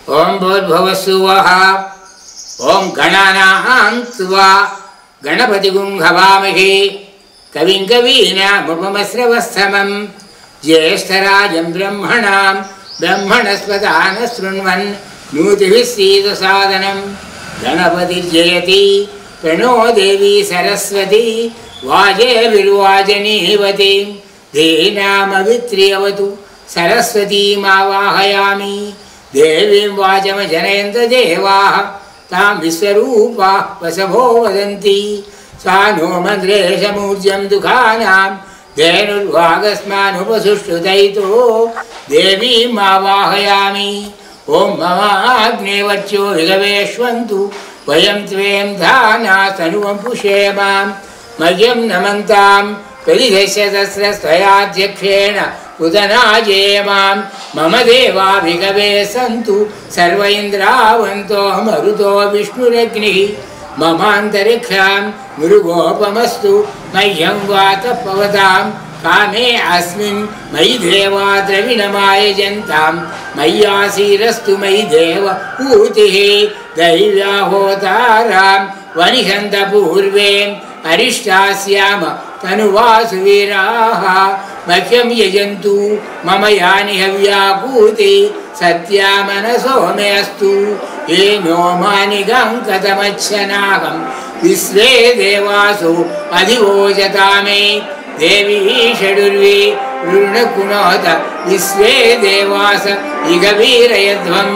ఓం భూర్భువస్సువః ఓం గణానాం త్వా గణపతిగుం హవామహే కవిం కవీనాముపమశ్రవస్తమం జ్యేష్ఠరాజం బ్రహ్మణాం బ్రహ్మణస్పదాన శృణ్వన్ నూతిభిः सीदसादनं गणपतिर्जयति प्रणो देवी सरस्वती वाजेभिर्वाजनीवती धेनामवित्र्यवतु सरस्वतीमावाहयामि देवीं वाचमजनयन्त देवाः तां विश्वरूपाः वसवो वदन्ति सा नो मन्द्रेशमूर्जं दुःखानां धेनुर्वागस्मानुपसुष्टुदयितो देवीमावाहयामि ओं ममाग्नेवर्चो विगवेष्वन्तु वयं त्वें धानास्तनुवं पुषेमां मह्यं नमन्तां प्रतिदशसहस्रस्वयाध्यक्षेण उदनाजेमां मम देवा विगवे सन्तु सर्व इन्द्रावन्तो मरुतो विष्णुरग्निः ममान्तरिक्षां मृगोपमस्तु मह्यं वातः पवतां कामे अस्मिन् मयि देवा द्रविणमायजन्तां मय्यासीरस्तु मयि देव ऊतिः दैव्याहोतारां वनिहन्त पूर्वे अरिष्टास्याम तनुवासु वीराः मह्यं यजन्तु मम यानि हव्याकूति सत्या मनसो मे अस्तु येनो मानिगं कथमच्छनाहं विश्वे देवासु अधिवोचतामे देवी षडुर्वी ऋणकुणोत विश्वे देवास इगवीरयध्वं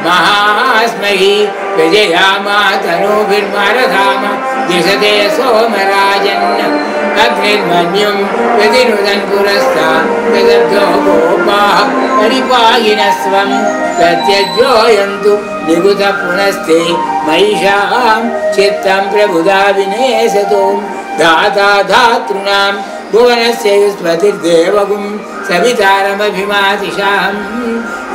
महास्महि प्रजयामातनोभिर्मरधाम दिशते सोमराजन् अग्निर्मन्युं प्रतिनुदन् पुरस्तात् तदब्धो गोपाः परिपाहिनस्वं प्रत्यज्योयन्तु निगुतः पुनस्ते महिषां चित्तं प्रबुधा विनेशतो दाता धातॄणां भुवनस्य युष्मतिर्देवगुं सवितारमभिमातिशाम्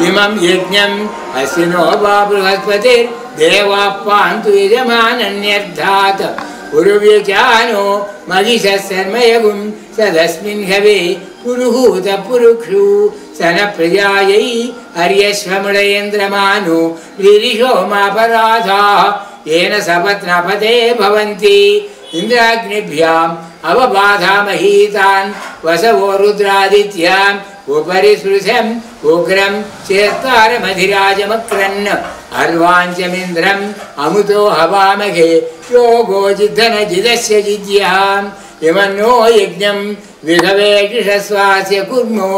इमं यज्ञम् अश्विनो वा बृहस्पतिर्देवाः पान्तु यजमानन्यर्थात् पुरुव्यचानो महिषः शर्मयगुं सदस्मिन् हवे पुरुहूत पुरुक्षु सन प्रजायै अर्यश्वमुडयेन्द्रमानो रीरिषो मापराधाः येन सपत्नपते भवन्ति इन्द्राग्निभ्याम् अवबाधामहीतान् वसवो रुद्रादित्याम् उपरि स्पृशम् उग्रं चेत्तारमधिराजमक्रन् अर्वाञ्चमिन्द्रम् अमुतो हवामहे योगोजिद्धनजिदस्य जिज्ञाम् इमन्नो यज्ञम् विघवे कृषस्वास्य कुर्मो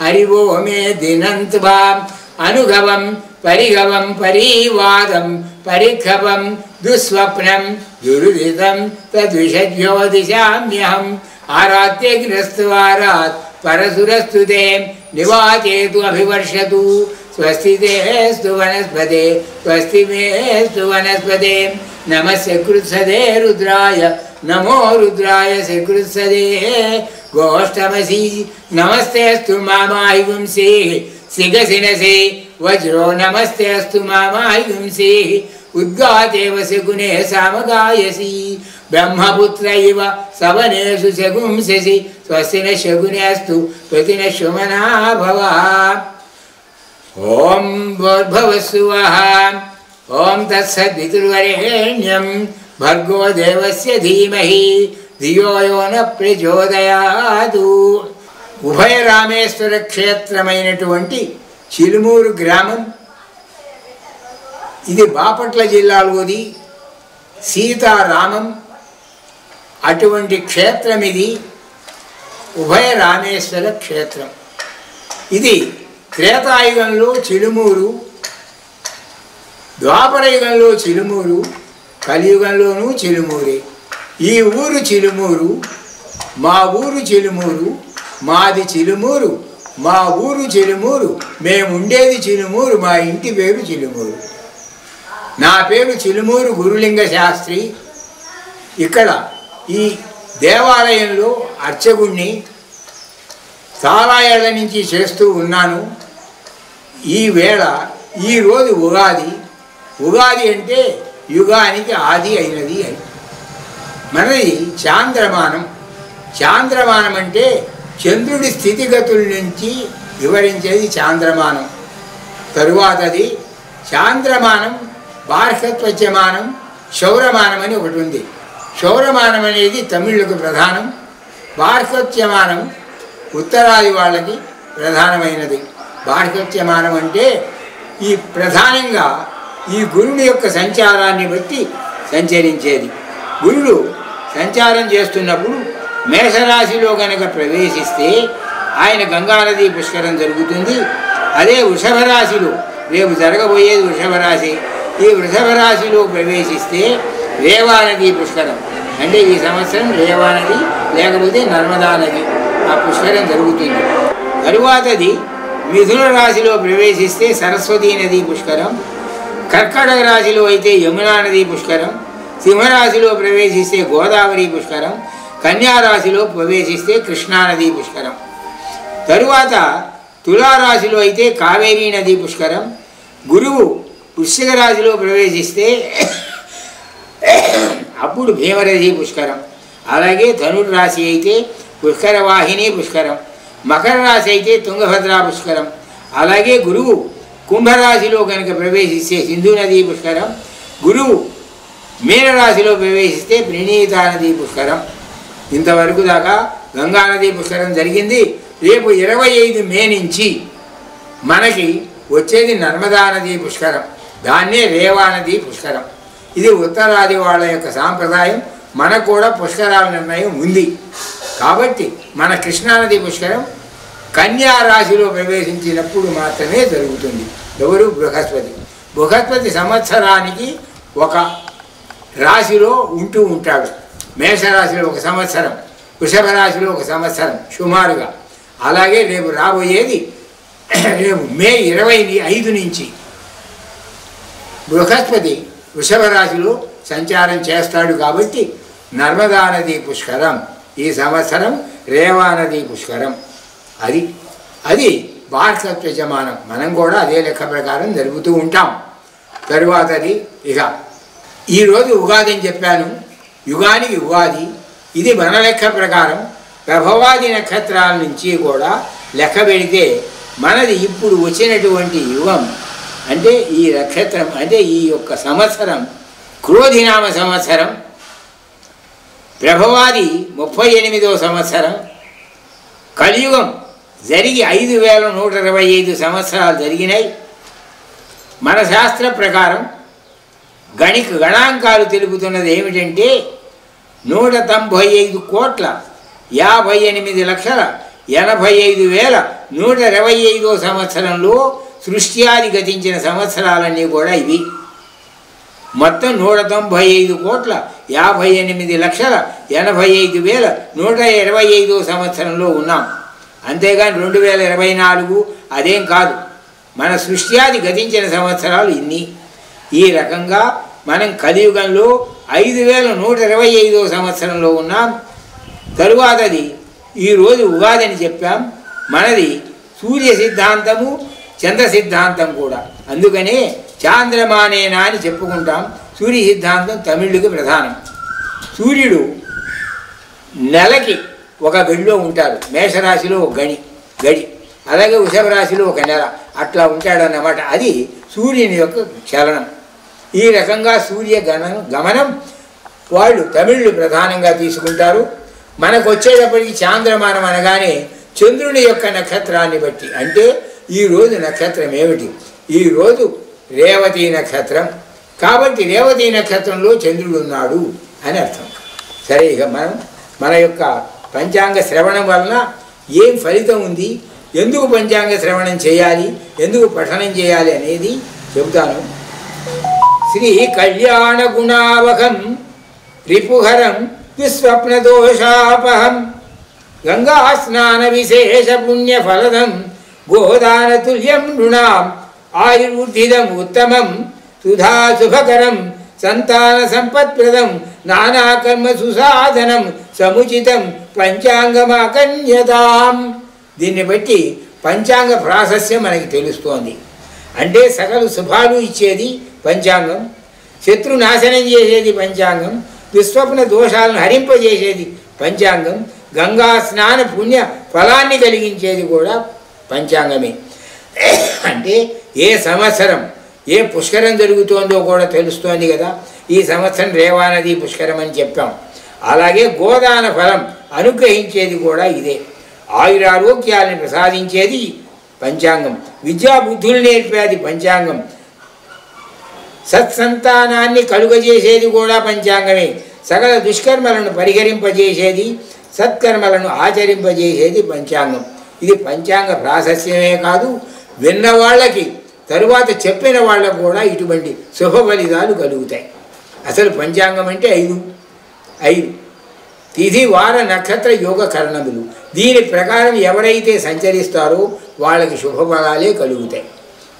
हरिवो मे दिनन्त्वाम् अनुगवम् परिगवं परिवादं परिखवं दुःस्वप्नं दुरुदितं तद्विषद्यो दिशाम्यहम् आराध्यग्रस्तवारात् परसुरस्तु ते निवाचेतु अभिवर्षतु स्वस्ति तेस्तु वनस्पते स्वस्ति मेस्तु वनस्पते नमस्य कृत्सदे रुद्राय नमो रुद्राय सकृत्सदे गोष्ठमसि नमस्तेस्तु मामाहिगुंसेः सिगसिनसे वज्रो नमस्ते अस्तु मामायुंसेः उद्गातेव सगुणे सामगायसि ब्रह्मपुत्र इव सवनेषु सगुंससि स्वस्ति न शगुने अस्तु प्रतिनः शुमना भव ॐ भूर्भुवस्सुवः ॐ तत्सद्वितुर्वरेण्यं भर्गो देवस्य धीमहि धियो यो न प्रचोदयात् ఉభయ రామేశ్వర క్షేత్రమైనటువంటి చిలుమూరు గ్రామం ఇది బాపట్ల జిల్లాలోది సీతారామం అటువంటి క్షేత్రం ఇది ఉభయ రామేశ్వర క్షేత్రం ఇది త్రేతాయుగంలో చిలుమూరు ద్వాపరయుగంలో చిలుమూరు కలియుగంలోనూ చిలుమూరే ఈ ఊరు చిలుమూరు మా ఊరు చిలుమూరు మాది చిలుమూరు మా ఊరు చిలుమూరు మేముండేది చిలుమూరు మా ఇంటి పేరు చిలుమూరు నా పేరు చిలుమూరు గురులింగ శాస్త్రి ఇక్కడ ఈ దేవాలయంలో అర్చకుణ్ణి చాలా ఏళ్ల నుంచి చేస్తూ ఉన్నాను ఈవేళ ఈరోజు ఉగాది ఉగాది అంటే యుగానికి ఆది అయినది అని మనది చాంద్రమానం చాంద్రమానం అంటే చంద్రుడి స్థితిగతుల నుంచి వివరించేది చాంద్రమానం తరువాతది చాంద్రమానం, బార్హస్పత్యమానం, శౌరమానం అని ఒకటి ఉంది. శౌరమానం అనేది తమిళులకు ప్రధానం, బార్హస్పత్యమానం ఉత్తరాది వాళ్ళకి ప్రధానమైనది. బార్హస్పత్యమానం అంటే ఈ ప్రధానంగా ఈ గురుని యొక్క సంచారాన్ని బట్టి సంచరించేది. గురుడు సంచారం చేస్తున్నప్పుడు మేషరాశిలో కనుక ప్రవేశిస్తే ఆయన గంగానది పుష్కరం జరుగుతుంది. అదే వృషభ రాశిలో, రేపు జరగబోయేది వృషభ రాశి, ఈ వృషభ రాశిలో ప్రవేశిస్తే రేవానది పుష్కరం, అంటే ఈ సంవత్సరం రేవానది లేకపోతే నర్మదా నది ఆ పుష్కరం జరుగుతుంది. తరువాతది మిథున రాశిలో ప్రవేశిస్తే సరస్వతీ నది పుష్కరం, కర్కాటక రాశిలో అయితే యమునా నది పుష్కరం, సింహరాశిలో ప్రవేశిస్తే గోదావరి పుష్కరం, కన్యారాశిలో ప్రవేశిస్తే కృష్ణానది పుష్కరం. తరువాత తులారాశిలో అయితే కావేరీ నది పుష్కరం. గురువు వృశ్చిక రాశిలో ప్రవేశిస్తే అప్పుడు భీమనది పుష్కరం. అలాగే ధనుర్ రాశి అయితే పుష్కరవాహిని పుష్కరం, మకర రాశి అయితే తుంగభద్ర పుష్కరం. అలాగే గురువు కుంభరాశిలో కనుక ప్రవేశిస్తే సింధు నది పుష్కరం, గురువు మీనరాశిలో ప్రవేశిస్తే ప్రణీతా నది పుష్కరం. ఇంతవరకు దాకా గంగానది పుష్కరం జరిగింది. రేపు 25 మే నుంచి మనకి వచ్చేది నర్మదా నది పుష్కరం, దాన్నే రేవానది పుష్కరం. ఇది ఉత్తరాది వాళ్ళ యొక్క సాంప్రదాయం. మనకు కూడా పుష్కరాల నిర్ణయం ఉంది. కాబట్టి మన కృష్ణానది పుష్కరం కన్యా రాశిలో ప్రవేశించినప్పుడు మాత్రమే జరుగుతుంది. ఎవరు? బృహస్పతి. బృహస్పతి సంవత్సరానికి ఒక రాశిలో ఉంటూ ఉంటాడు. మేషరాశిలో ఒక సంవత్సరం, వృషభ రాశిలో ఒక సంవత్సరం సుమారుగా. అలాగే రేపు రాబోయేది రేపు మే 25 నుంచి బృహస్పతి వృషభ రాశిలో సంచారం చేస్తాడు. కాబట్టి నర్మదా నది పుష్కరం ఈ సంవత్సరం, రేవానది పుష్కరం. అది బార్హస్పత్యమానం. మనం కూడా అదే లెక్క ప్రకారం జరుగుతూ ఉంటాం. తరువాతది ఇక ఈరోజు ఉగాది అని చెప్పాను. యుగానికి ఉగాది. ఇది మన లెక్క ప్రకారం ప్రభవాది నక్షత్రాల నుంచి కూడా లెక్క పెడితే మనది ఇప్పుడు వచ్చినటువంటి యుగం అంటే ఈ నక్షత్రం అంటే ఈ యొక్క సంవత్సరం క్రోధినామ సంవత్సరం, ప్రభవాది 38వ సంవత్సరం, కలియుగం జరిగి 5125 సంవత్సరాలు జరిగినాయి. మన శాస్త్ర ప్రకారం గణాంకాలు తెలుపుతున్నది ఏమిటంటే 198,58,125,125వ సంవత్సరంలో సృష్ట్యాది గతించిన సంవత్సరాలన్నీ కూడా ఇవి. మొత్తం 198,58,125,125వ సంవత్సరంలో ఉన్నాం. అంతేగాని 2024 అదేం కాదు. మన సృష్ట్యాది గతించిన సంవత్సరాలు ఇన్ని. ఈ రకంగా మనం కలియుగంలో 5125వ సంవత్సరంలో ఉన్నాం. తరువాతది ఈరోజు ఉగాది అని చెప్పాం. మనది సూర్య సిద్ధాంతము, చంద్ర సిద్ధాంతం కూడా. అందుకనే చాంద్రమానేనా అని చెప్పుకుంటాం. సూర్య సిద్ధాంతం తమిళుడికి ప్రధానం. సూర్యుడు నెలకి ఒక గడిలో ఉంటారు. మేషరాశిలో ఒక గడి, అలాగే వృషభ రాశిలో ఒక నెల, అట్లా ఉంటాడన్నమాట. అది సూర్యుని యొక్క చలనం. ఈ రకంగా సూర్య గమనం వాళ్ళు తమిళులు ప్రధానంగా తీసుకుంటారు. మనకు వచ్చేటప్పటికి చాంద్రమానం అనగానే చంద్రుని యొక్క నక్షత్రాన్ని బట్టి, అంటే ఈరోజు నక్షత్రం ఏమిటి? ఈరోజు రేవతి నక్షత్రం. కాబట్టి రేవతి నక్షత్రంలో చంద్రుడు ఉన్నాడు అని అర్థం. సరే, ఇక మన యొక్క పంచాంగ శ్రవణం వలన ఏం ఫలితం ఉంది, ఎందుకు పంచాంగ శ్రవణం చేయాలి, ఎందుకు పఠనం చేయాలి అనేది చెబుతాను. శ్రీ కళ్యాణ గుణావహం రిపుహరం దుస్వప్నదోషాపహం గంగా స్నాన విశేష పుణ్యఫలదం గోదానతుల్యం నృణాం ఆయుర్వృద్ధిదం ఉత్తమం సుధా శుభకరం సంతాన సంపత్ప్రదం నానాకర్మ సుసాధనం సముచితం పంచాంగమాకన్యతాం. దీన్ని బట్టి పంచాంగ ప్రాశస్యం మనకి తెలుస్తోంది. అంటే సకల శుభాలు ఇచ్చేది పంచాంగం, శత్రు నాశనం చేసేది పంచాంగం, దుస్వప్న దోషాలను హరింపజేసేది పంచాంగం, గంగా స్నాన పుణ్య ఫలాన్ని కలిగించేది కూడా పంచాంగమే. అంటే ఏ సంవత్సరం ఏ పుష్కరం జరుగుతోందో కూడా తెలుస్తోంది కదా. ఈ సంవత్సరం రేవా నది పుష్కరం అని చెప్పాం. అలాగే గోదాన ఫలం అనుగ్రహించేది కూడా ఇదే. ఆయురారోగ్యాలను ప్రసాదించేది పంచాంగం. విద్యాబుద్ధులు నేర్పేది పంచాంగం. సత్సంతానాన్ని కలుగజేసేది కూడా పంచాంగమే. సకల దుష్కర్మలను పరిహరింపజేసేది, సత్కర్మలను ఆచరింపజేసేది పంచాంగం. ఇది పంచాంగ ప్రాశస్యమే కాదు, విన్న వాళ్ళకి తరువాత చెప్పిన వాళ్ళకు కూడా ఇటువంటి శుభ ఫలితాలు కలుగుతాయి. అసలు పంచాంగం అంటే 5 తిథి వార నక్షత్ర యోగ కరణములు. దీని ప్రకారం ఎవరైతే సంచరిస్తారో వాళ్ళకి శుభఫలాలే కలుగుతాయి.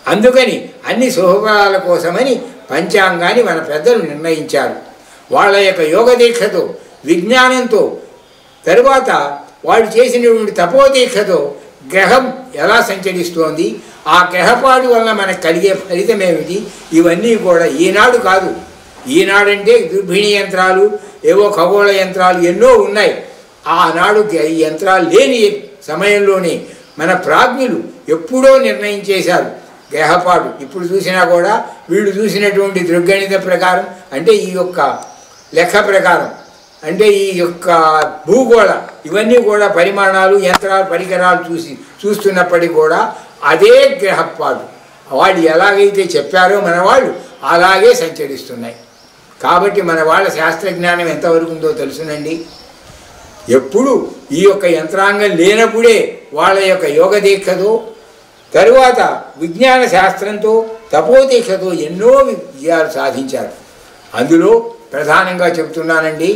అందుకని అన్ని శుభఫలాల కోసమని పంచాంగాన్ని మన పెద్దలు నిర్ణయించారు. వాళ్ళ యొక్క యోగ దీక్షతో, విజ్ఞానంతో, తరువాత వాళ్ళు చేసినటువంటి తపోదీక్షతో గ్రహం ఎలా సంచరిస్తోంది, ఆ గ్రహపాటు వలన మనకు కలిగే ఫలితం ఏమిటి, ఇవన్నీ కూడా ఈనాడు కాదు. ఈనాడంటే గృహిణి యంత్రాలు, ఏవో ఖగోళ యంత్రాలు ఎన్నో ఉన్నాయి. ఆనాడు ఈ యంత్రాలు లేని సమయంలోనే మన ప్రాజ్ఞులు ఎప్పుడో నిర్ణయించేశారు గ్రహపాటు. ఇప్పుడు చూసినా కూడా వీళ్ళు చూసినటువంటి దృగ్గణిత ప్రకారం, అంటే ఈ యొక్క లెక్క ప్రకారం, అంటే ఈ యొక్క భూగోళ ఇవన్నీ కూడా పరిమాణాలు, యంత్రాలు, పరికరాలు చూస్తున్నప్పటికీ కూడా అదే గ్రహపాటు వాళ్ళు ఎలాగైతే చెప్పారో మన వాళ్ళు అలాగే సంచరిస్తున్నాయి. కాబట్టి మన వాళ్ళ శాస్త్రజ్ఞానం ఎంతవరకు ఉందో తెలుసునండి. ఎప్పుడు ఈ యొక్క యంత్రాంగం లేనప్పుడే వాళ్ళ యొక్క యోగ దీక్షతో, తరువాత విజ్ఞాన శాస్త్రంతో, తపోదీక్షతో ఎన్నో విజయాలు సాధించారు. అందులో ప్రధానంగా చెబుతున్నానండి,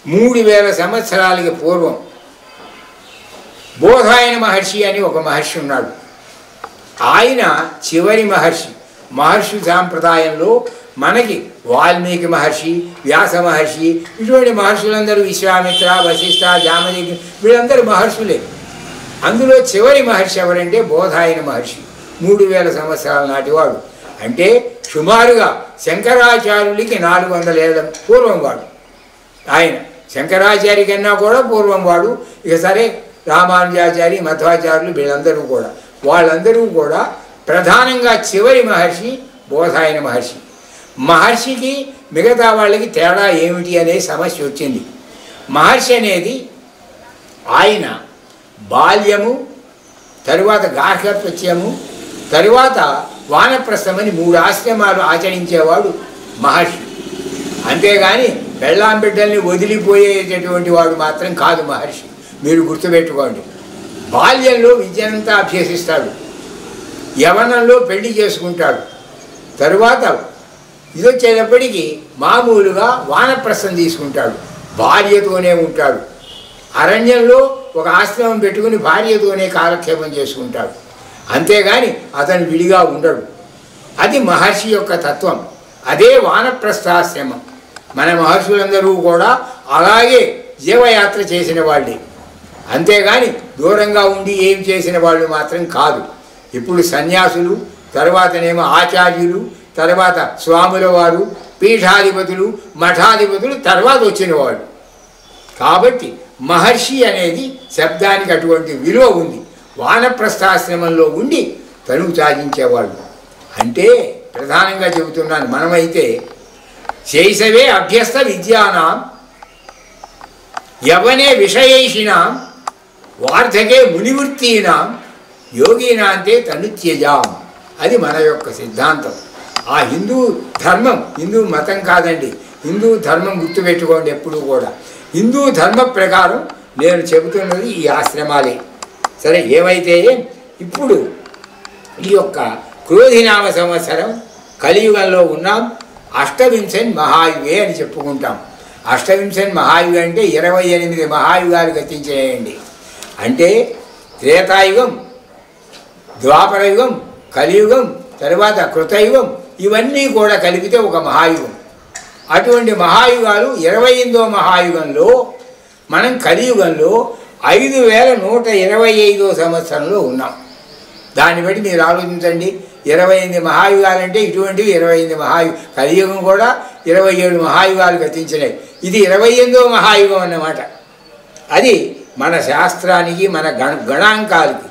3000 సంవత్సరాలకి పూర్వం బోధాయన మహర్షి అని ఒక మహర్షి ఉన్నాడు. ఆయన చివరి మహర్షి సాంప్రదాయంలో మనకి వాల్మీకి మహర్షి, వ్యాస మహర్షి, ఇటువంటి మహర్షులందరూ విశ్వామిత్ర, వశిష్ఠ, జామదగ్ని వీళ్ళందరూ మహర్షులే. అందులో చివరి మహర్షి ఎవరంటే బోధాయన మహర్షి. 3000 సంవత్సరాల నాటివాడు. అంటే సుమారుగా శంకరాచార్యులకి 400 ఏళ్ళ పూర్వం వాడు. ఆయన శంకరాచార్య కన్నా కూడా పూర్వం వాడు. ఇక సరే రామానుజాచార్య, మధ్వాచార్యులు వీళ్ళందరూ కూడా, వాళ్ళందరూ కూడా ప్రధానంగా చివరి మహర్షి బోధాయన మహర్షి. మహర్షికి మిగతా వాళ్ళకి తేడా ఏమిటి అనే సమస్య వచ్చింది. మహర్షి అనేది ఆయన బాల్యము, తరువాత గార్హపత్యము, తరువాత వానప్రస్థమని 3 ఆశ్రమాలు ఆచరించేవాడు మహర్షి. అంతేగాని పెళ్ళాం బిడ్డల్ని వదిలిపోయేటటువంటి వాడు మాత్రం కాదు మహర్షి. మీరు గుర్తుపెట్టుకోండి. బాల్యంలో విద్యనంతా అభ్యసిస్తాడు, యవనంలో పెళ్లి చేసుకుంటాడు, తరువాత ఇదొచ్చేటప్పటికీ మామూలుగా వానప్రస్థం తీసుకుంటాడు, భార్యతోనే ఉంటాడు. అరణ్యంలో ఒక ఆశ్రమం పెట్టుకుని భార్యతోనే కాలక్షేపం చేసుకుంటాడు. అంతేగాని అతను విడిగా ఉండడు. అది మహర్షి యొక్క తత్వం. అదే వానప్రస్థాశ్రమం. మన మహర్షులందరూ కూడా అలాగే జీవయాత్ర చేసిన వాళ్ళే, అంతేగాని దూరంగా ఉండి ఏం చేసిన వాళ్ళు మాత్రం కాదు. ఇప్పుడు సన్యాసులు, తర్వాతనేమో ఆచార్యులు, తర్వాత స్వాముల వారు, పీఠాధిపతులు, మఠాధిపతులు తర్వాత వచ్చిన వాళ్ళు. కాబట్టి మహర్షి అనేది శబ్దానికి అటువంటి విలువ ఉంది. వానప్రస్థాశ్రమంలో ఉండి తనువు సాధించేవాళ్ళు. అంటే ప్రధానంగా చెబుతున్నాను, మనమైతే శైశవే అభ్యస్త విద్యానాం, యవనే విషయైషిణాం, వార్ధకే మునివృత్తీనాం, యోగినాంతే తనుత్యజాం. అది మన యొక్క సిద్ధాంతం. ఆ హిందూ ధర్మం, హిందూ మతం కాదండి, హిందూ ధర్మం గుర్తుపెట్టుకోండి ఎప్పుడు కూడా. హిందూ ధర్మ ప్రకారం నేను చెబుతున్నది ఈ ఆశ్రమాలే. సరే, ఏమైతే ఇప్పుడు ఈ యొక్క క్రోధినామ సంవత్సరం కలియుగంలో ఉన్నాం. అష్టవింశన్ మహాయుగే అని చెప్పుకుంటాం. అష్టవింశన్ మహాయుగం అంటే 28 మహాయుగాలు గతించేయండి. అంటే త్రేతాయుగం, ద్వాపరయుగం, కలియుగం, తరువాత కృతయుగం, ఇవన్నీ కూడా కలిపితే ఒక మహాయుగం. అటువంటి మహాయుగాలు 28వ మహాయుగంలో మనం కలియుగంలో 5125వ సంవత్సరంలో ఉన్నాం. దాన్ని బట్టి మీరు ఆలోచించండి. 28 మహాయుగాలంటే ఇటువంటివి 28 కలియుగం కూడా 27 మహాయుగాలు గతించినాయి. ఇది 28వ మహాయుగం అన్నమాట. అది మన శాస్త్రానికి, మన గణాంకాలకి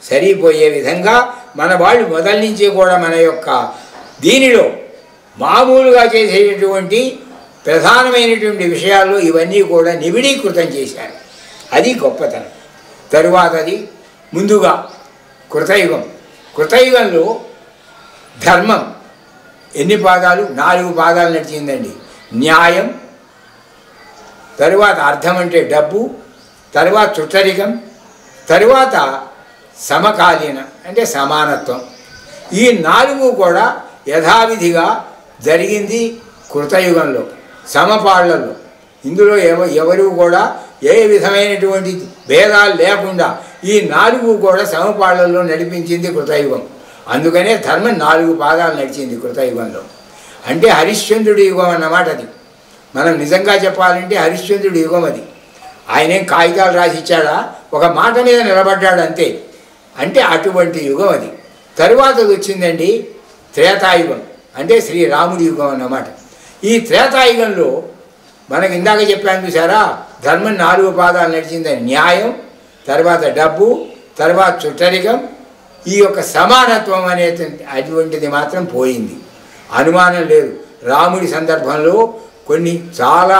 సరిపోయే విధంగా మన వాళ్ళు మొదటి నుంచి కూడా మన యొక్క దీనిలో మామూలుగా చేసేటటువంటి ప్రధానమైనటువంటి విషయాల్లో ఇవన్నీ కూడా నిబిడీకృతం చేశారు. అది గొప్పతనం. తరువాతది ముందుగా కృతయుగం. కృతయుగంలో ధర్మం ఎన్ని పాదాలు? 4 పాదాలు నడిచిందండి. న్యాయం, తరువాత అర్థం అంటే డబ్బు, తరువాత చుట్టరికం, తరువాత సమకాలీన అంటే సమానత్వం. ఈ 4 కూడా యథావిధిగా జరిగింది కృతయుగంలో, సమపాళ్లలో. ఇందులో ఎవరు కూడా ఏ విధమైనటువంటి భేదాలు లేకుండా ఈ 4 కూడా సమపాళ్లలో నడిపించింది కృతయుగం. అందుకనే ధర్మం 4 పాదాలు నడిచింది కృతయుగంలో. అంటే హరిశ్చంద్రుడి యుగం అన్నమాట అది. మనం నిజంగా చెప్పాలంటే హరిశ్చంద్రుడి యుగం అది. ఆయనేం కాగితాలు రాసి ఇచ్చాడా? ఒక మాట మీద నిలబడ్డాడు అంతే. అంటే అటువంటి యుగం అది. తరువాతది వచ్చిందండి త్రేతాయుగం, అంటే శ్రీరాముడి యుగం అన్నమాట. ఈ త్రేతాయుగంలో మనకి ఇందాక చెప్పాను చూసారా, ధర్మం 4 పాదాలు నడిచిందని. న్యాయం, తర్వాత డబ్బు, తర్వాత చుట్టరికం, ఈ యొక్క సమానత్వం అటువంటిది మాత్రం పోయింది. అనుమానం లేదు. రాముడి సందర్భంలో కొన్ని చాలా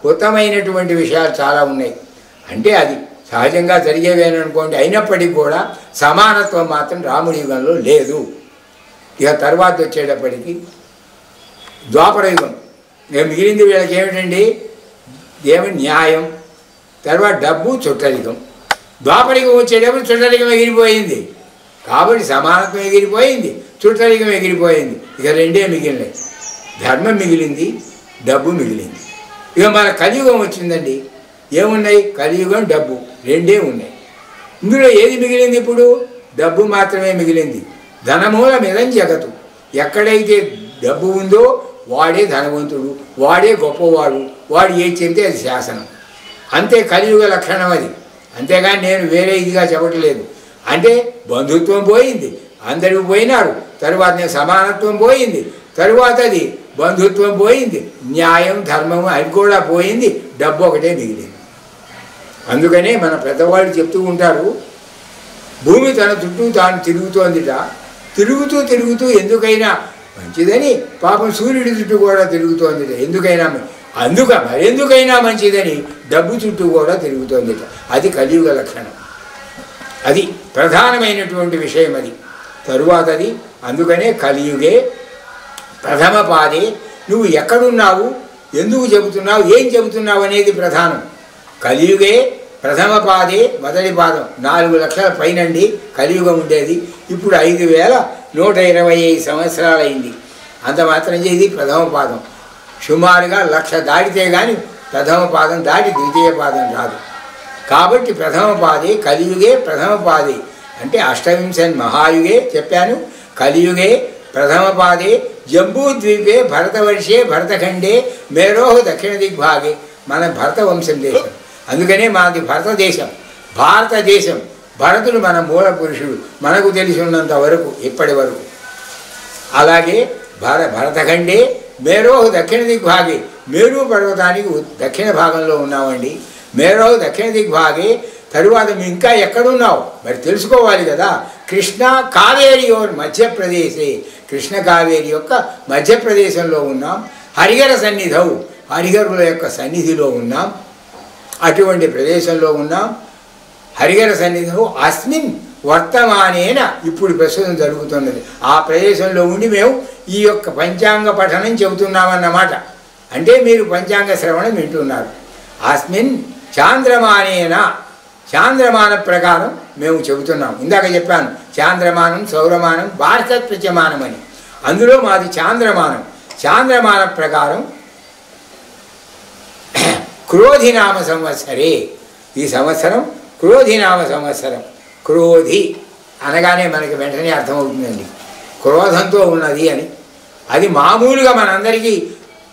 హతమైనటువంటి విషయాలు చాలా ఉన్నాయి. అంటే అది సహజంగా జరిగేవేననుకోండి. అయినప్పటికీ కూడా సమానత్వం మాత్రం రాముడి యుగంలో లేదు. ఇక తర్వాత వచ్చేటప్పటికి ద్వాపర యుగం. మిగిలింది వీళ్ళకి ఏమిటండి? న్యాయం, తర్వాత డబ్బు, చుట్టరికం. ద్వాపరికం వచ్చేటప్పుడు చుట్టరికం ఎగిరిపోయింది. కాబట్టి సమానత్వం ఎగిరిపోయింది, చుట్టరికం ఎగిరిపోయింది. ఇక 2 మిగిలినాయి. ధర్మం మిగిలింది, డబ్బు మిగిలింది. ఇక మన కలియుగం వచ్చిందండి. ఏమున్నాయి? కలియుగం, డబ్బు 2 ఉన్నాయి. ఇందులో ఏది మిగిలింది? ఇప్పుడు డబ్బు మాత్రమే మిగిలింది. ధనమూలమిదం జగత్తు. ఎక్కడైతే డబ్బు ఉందో వాడే ధనవంతుడు, వాడే గొప్పవాడు, వాడు ఏది చెబితే అది శాసనం. అంతే కలియుగ లక్షణం అది. అంతేగాని నేను వేరే ఇదిగా చెప్పట్లేదు. అంటే బంధుత్వం పోయింది, అందరూ పోయినారు. తరువాత సమానత్వం పోయింది, తరువాత అది బంధుత్వం పోయింది, న్యాయం, ధర్మము అది కూడా పోయింది, డబ్బు ఒకటే మిగిలింది. అందుకనే మన పెద్దవాళ్ళు చెప్తూ ఉంటారు, భూమి తన చుట్టూ తాను తిరుగుతోందిట. తిరుగుతూ తిరుగుతూ ఎందుకైనా మంచిదని పాపం సూర్యుడి చుట్టూ కూడా తిరుగుతోందిట. ఎందుకైనా మరెందుకైనా మంచిదని డబ్బు చుట్టూ కూడా తిరుగుతోందిట. అది కలియుగ లక్షణం. అది ప్రధానమైనటువంటి విషయం అది. తరువాతది అందుకనే కలియుగే ప్రథమ పాదే. నువ్వు ఎక్కడున్నావు, ఎందుకు చెబుతున్నావు, ఏం చెబుతున్నావు అనేది ప్రధానం. కలియుగే ప్రథమ పాదే, మొదటి పాదం. 4 లక్షల పైనండి కలియుగం ఉండేది. ఇప్పుడు 5125 సంవత్సరాలైంది. అంత మాత్రం ఇది ప్రథమ పాదం. సుమారుగా 1,00,000 దాటితే కానీ ప్రథమ పాదం దాటి ద్వితీయ పాదం రాదు. కాబట్టి ప్రథమ పాదే కలియుగే ప్రథమ పాదే అంటే అష్టవింశన్ మహాయుగే చెప్పాను. కలియుగే ప్రథమ పాదే జంబూద్వీపే భరతవర్షే భరతఖండే మేరోహ దక్షిణ దిగ్భాగే. మన భరతవంశం దేశం. అందుకనే మాది భారతదేశం. భరతుడు మన మూల పురుషుడు మనకు తెలిసి ఉన్నంత వరకు, ఇప్పటి వరకు. అలాగే భరతఖండే మేరోహ దక్షిణ దిగ్భాగే. మేరు పర్వతానికి దక్షిణ భాగంలో ఉన్నామండి. మేరోహ దక్షిణ దిగ్భాగే. తరువాత మేము ఇంకా ఎక్కడున్నావు మరి తెలుసుకోవాలి కదా. కృష్ణ కావేరి మధ్యప్రదేశే. కృష్ణ కావేరి యొక్క మధ్యప్రదేశంలో ఉన్నాం. హరిహర సన్నిధౌ, హరిహరుల యొక్క సన్నిధిలో ఉన్నాం. అటువంటి ప్రదేశంలో ఉన్నాం. హరిహర సన్నిధౌ అస్మిన్ వర్తమానేన, ఇప్పుడు ప్రస్తుతం జరుగుతున్నది. ఆ ప్రదేశంలో ఉండి మేము ఈ యొక్క పంచాంగ పఠనం చెబుతున్నామన్నమాట. అంటే మీరు పంచాంగ శ్రవణం వింటున్నారు. అస్మిన్ చాంద్రమానేన, చాంద్రమాన ప్రకారం మేము చెబుతున్నాం. ఇందాక చెప్పాను చాంద్రమానం, సౌరమానం, భారతత్వచమానం అని. అందులో మాది చాంద్రమానం. చాంద్రమాన ప్రకారం క్రోధినామ సంవత్సరే. ఈ సంవత్సరం క్రోధినామ సంవత్సరం. క్రోధి అనగానే మనకి వెంటనే అర్థమవుతుందండి క్రోధంతో ఉన్నది అని. అది మామూలుగా మనందరికీ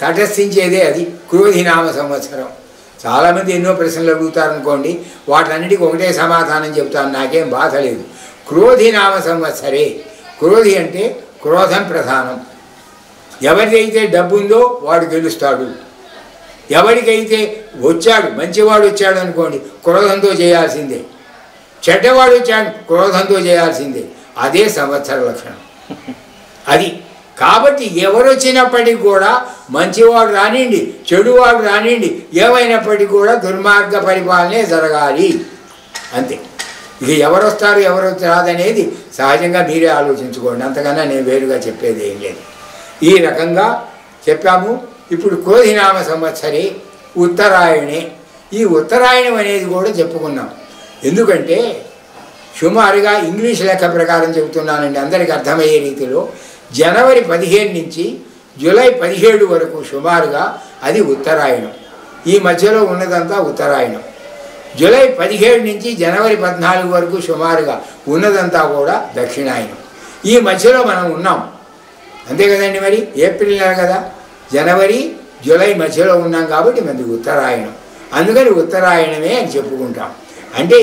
తటస్థించేదే అది క్రోధినామ సంవత్సరం. చాలామంది ఎన్నో ప్రశ్నలు అడుగుతారనుకోండి, వాటన్నిటికీ ఒకటే సమాధానం చెబుతాను, నాకేం బాధ లేదు. క్రోధినామ సంవత్సరే. క్రోధి అంటే క్రోధం ప్రధానం. ఎవరికైతే డబ్బు ఉందో వాడు గెలుస్తాడు. ఎవరికైతే వచ్చాడు, మంచివాడు వచ్చాడు అనుకోండి, క్రోధంతో చేయాల్సిందే. చెడ్డవాడు వచ్చాడు, క్రోధంతో చేయాల్సిందే. అదే సంవత్సర లక్షణం. అది కాబట్టి ఎవరు వచ్చినప్పటికీ కూడా మంచివాడు రానివ్వండి చెడువాడు రానివ్వండి ఏమైనప్పటికీ కూడా దుర్మార్గ పరిపాలనే జరగాలి అంతే. ఇక ఎవరు వస్తారు ఎవరు రాదనేది సహజంగా మీరే ఆలోచించుకోండి, అంతకన్నా నేను వేరుగా చెప్పేది ఏం లేదు. ఈ రకంగా చెప్పాము. ఇప్పుడు క్రోధినామ సంవత్సరే ఉత్తరాయణే. ఈ ఉత్తరాయణం అనేది కూడా చెప్పుకున్నాం. ఎందుకంటే సుమారుగా ఇంగ్లీష్ లెక్క ప్రకారం చెబుతున్నానండి అందరికీ అర్థమయ్యే రీతిలో. జనవరి 15 నుంచి జూలై 17 వరకు సుమారుగా అది ఉత్తరాయణం. ఈ మధ్యలో ఉన్నదంతా ఉత్తరాయణం. జూలై 17 నుంచి జనవరి 14 వరకు సుమారుగా ఉన్నదంతా కూడా దక్షిణాయనం. ఈ మధ్యలో మనం ఉన్నాం అంతే కదండి. మరి ఏప్రిల్ నెల కదా, జనవరి జూలై మధ్యలో ఉన్నాం కాబట్టి మనది ఉత్తరాయణం. అందుకని ఉత్తరాయణమే అని చెప్పుకుంటాం. అంటే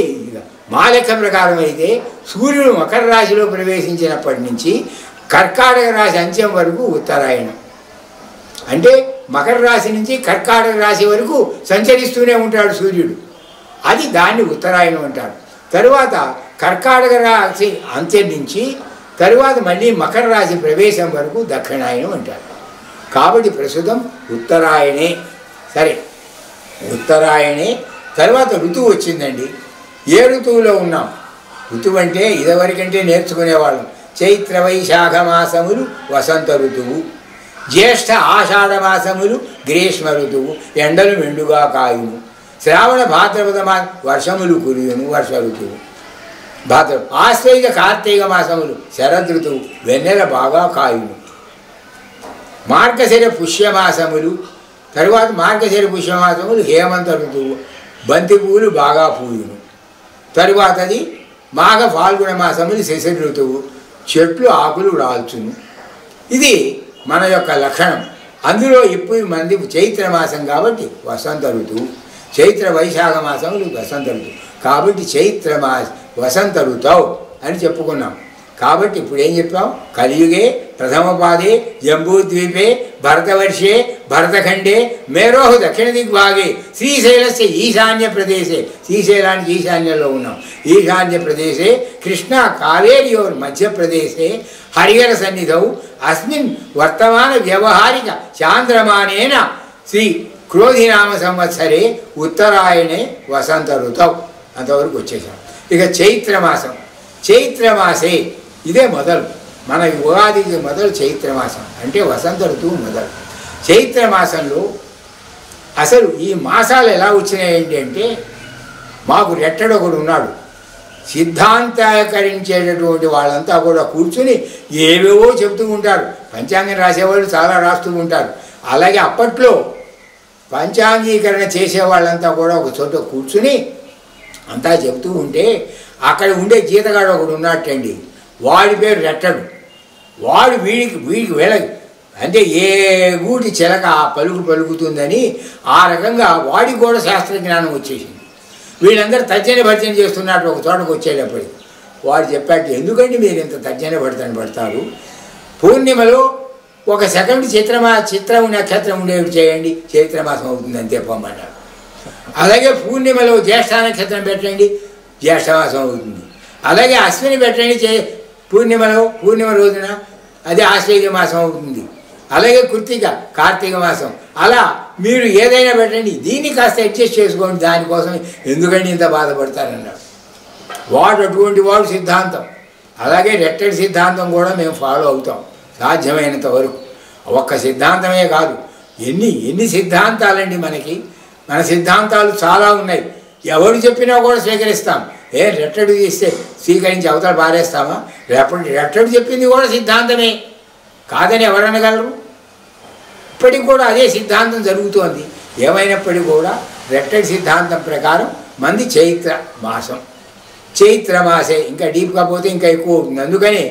మా లెక్క ప్రకారం అయితే సూర్యుడు మకర రాశిలో ప్రవేశించినప్పటి నుంచి కర్కాటక రాశి అంత్యం వరకు ఉత్తరాయణం. అంటే మకర రాశి నుంచి కర్కాటక రాశి వరకు సంచరిస్తూనే ఉంటాడు సూర్యుడు, అది దాన్ని ఉత్తరాయణం అంటారు. తరువాత కర్కాటక రాశి అంత్యం నుంచి తరువాత మళ్ళీ మకర రాశి ప్రవేశం వరకు దక్షిణాయనం అంటారు. కాబట్టి ప్రస్తుతం ఉత్తరాయణే. సరే, ఉత్తరాయణే తర్వాత ఋతువు వచ్చిందండి. ఏ ఋతువులో ఉన్నాం? ఋతువు అంటే ఇదివరకంటే నేర్చుకునేవాళ్ళం. చైత్ర వైశాఖ మాసములు వసంత ఋతువు, జ్యేష్ఠ ఆషాఢ మాసములు గ్రీష్మ ఋతువు, ఎండలు మెండుగా కాయును, శ్రావణ భాద్రపద వర్షములు కురియును వర్ష ఋతువు, ఆశ్వయుజ కార్తీక మాసములు శరద్ ఋతువు, వెన్నెల బాగా కాయును, మార్గశిర పుష్యమాసములు తరువాత మార్గశిర పుష్యమాసములు హేమంత ఋతువు, బంతి పువ్వులు బాగా పూయును, తరువాతది మాఘ ఫాల్గుణ మాసములు శశి ఋతువు, చెట్లు ఆకులు రాల్చును. ఇది మన యొక్క లక్షణం. అందులో ఇప్పుడు మంది చైత్రమాసం కాబట్టి వసంత ఋతువు, చైత్ర వైశాఖ మాసములు వసంత ఋతువు కాబట్టి వసంత ఋతువు అని చెప్పుకున్నాం. కాబట్టి ఇప్పుడు ఏం చెప్పాం? కలియుగే ప్రథమపాదే జంబూద్వీపే భరతవర్షే భరతఖండే మేరోహు దక్షిణ దిగ్భాగే శ్రీశైలస్య ఈశాన్య ప్రదేశే, శ్రీశైలానికి ఈశాన్యంలో ఉన్నాం, ఈశాన్య ప్రదేశే కృష్ణా కావేరియోర్ మధ్యప్రదేశే హరిహర సన్నిధౌ అస్మిన్ వర్తమాన వ్యవహారిక చాంద్రమానేన శ్రీ క్రోధినామ సంవత్సరే ఉత్తరాయణే వసంత ఋతువు. అంతవరకు వచ్చేసాం. ఇక చైత్రమాసం. చైత్రమాసే ఇదే మొదలు, మన ఉగాదికి మొదలు చైత్రమాసం అంటే వసంత ఋతువు మొదలు. చైత్రమాసంలో అసలు ఈ మాసాలు ఎలా వచ్చినాయండి అంటే, మాకు రెట్టడు ఒకడు ఉన్నాడు, సిద్ధాంతీకరించేటటువంటి వాళ్ళంతా కూడా కూర్చుని ఏవేవో చెబుతూ ఉంటారు. పంచాంగం రాసేవాళ్ళు చాలా రాస్తూ ఉంటారు. అలాగే అప్పట్లో పంచాంగీకరణ చేసేవాళ్ళంతా కూడా ఒక చోట కూర్చుని అంతా చెబుతూ ఉంటే అక్కడ ఉండే జీతగాడు ఒకడు ఉన్నట్టండి, వాడి పేరు రెట్టడు. వాడు వీడికి వీళ్ళకి అంటే ఏ గూటి చిలక ఆ పలుకు పలుకుతుందని ఆ రకంగా వాడికి కూడా శాస్త్రజ్ఞానం వచ్చేసింది. వీళ్ళందరూ తర్జన భర్జన చేస్తున్నట్టు ఒక చోటకు వచ్చేటప్పటికి వాడు చెప్పాడు, ఎందుకంటే మీరు ఇంత తర్జన భర్జన పడతారు, పూర్ణిమలో ఒక సెకండ్ చిత్రం నక్షత్రం ఉండేవి చేయండి, చైత్రమాసం అవుతుంది అంతే పొమ్మన్నాడు. అలాగే పూర్ణిమలో జ్యేష్ఠ నక్షత్రం పెట్టండి, జ్యేష్ఠమాసం అవుతుంది. అలాగే అశ్విని పెట్టండి పూర్ణిమ రోజున, అది ఆశ్వయుజ మాసం అవుతుంది. అలాగే కృత్తిక కార్తీక మాసం, అలా మీరు ఏదైనా పెట్టండి, దీన్ని కాస్త అడ్జస్ట్ చేసుకోండి, దానికోసం ఎందుకంటే ఇంత బాధపడతారన్నాడు. వాడు అటువంటి వాడు సిద్ధాంతం. అలాగే రెట్టడి సిద్ధాంతం కూడా మేము ఫాలో అవుతాం సాధ్యమైనంత వరకు. ఒక్క సిద్ధాంతమే కాదు, ఎన్ని సిద్ధాంతాలండి మనకి. మన సిద్ధాంతాలు చాలా ఉన్నాయి, ఎవరు చెప్పినా కూడా స్వీకరిస్తాం. రెట్టడు తీస్తే స్వీకరించి అవతల పారేస్తామా? రెట్టడు చెప్పింది కూడా సిద్ధాంతమే కాదని ఎవరనగలరు? ఇప్పటికి కూడా అదే సిద్ధాంతం జరుగుతోంది. ఏమైనప్పటికీ కూడా రెట్టడి సిద్ధాంతం ప్రకారం మంది చైత్ర మాసం, చైత్రమాసే, ఇంకా డీప్గా పోతే ఇంకా ఎక్కువ అవుతుంది. అందుకని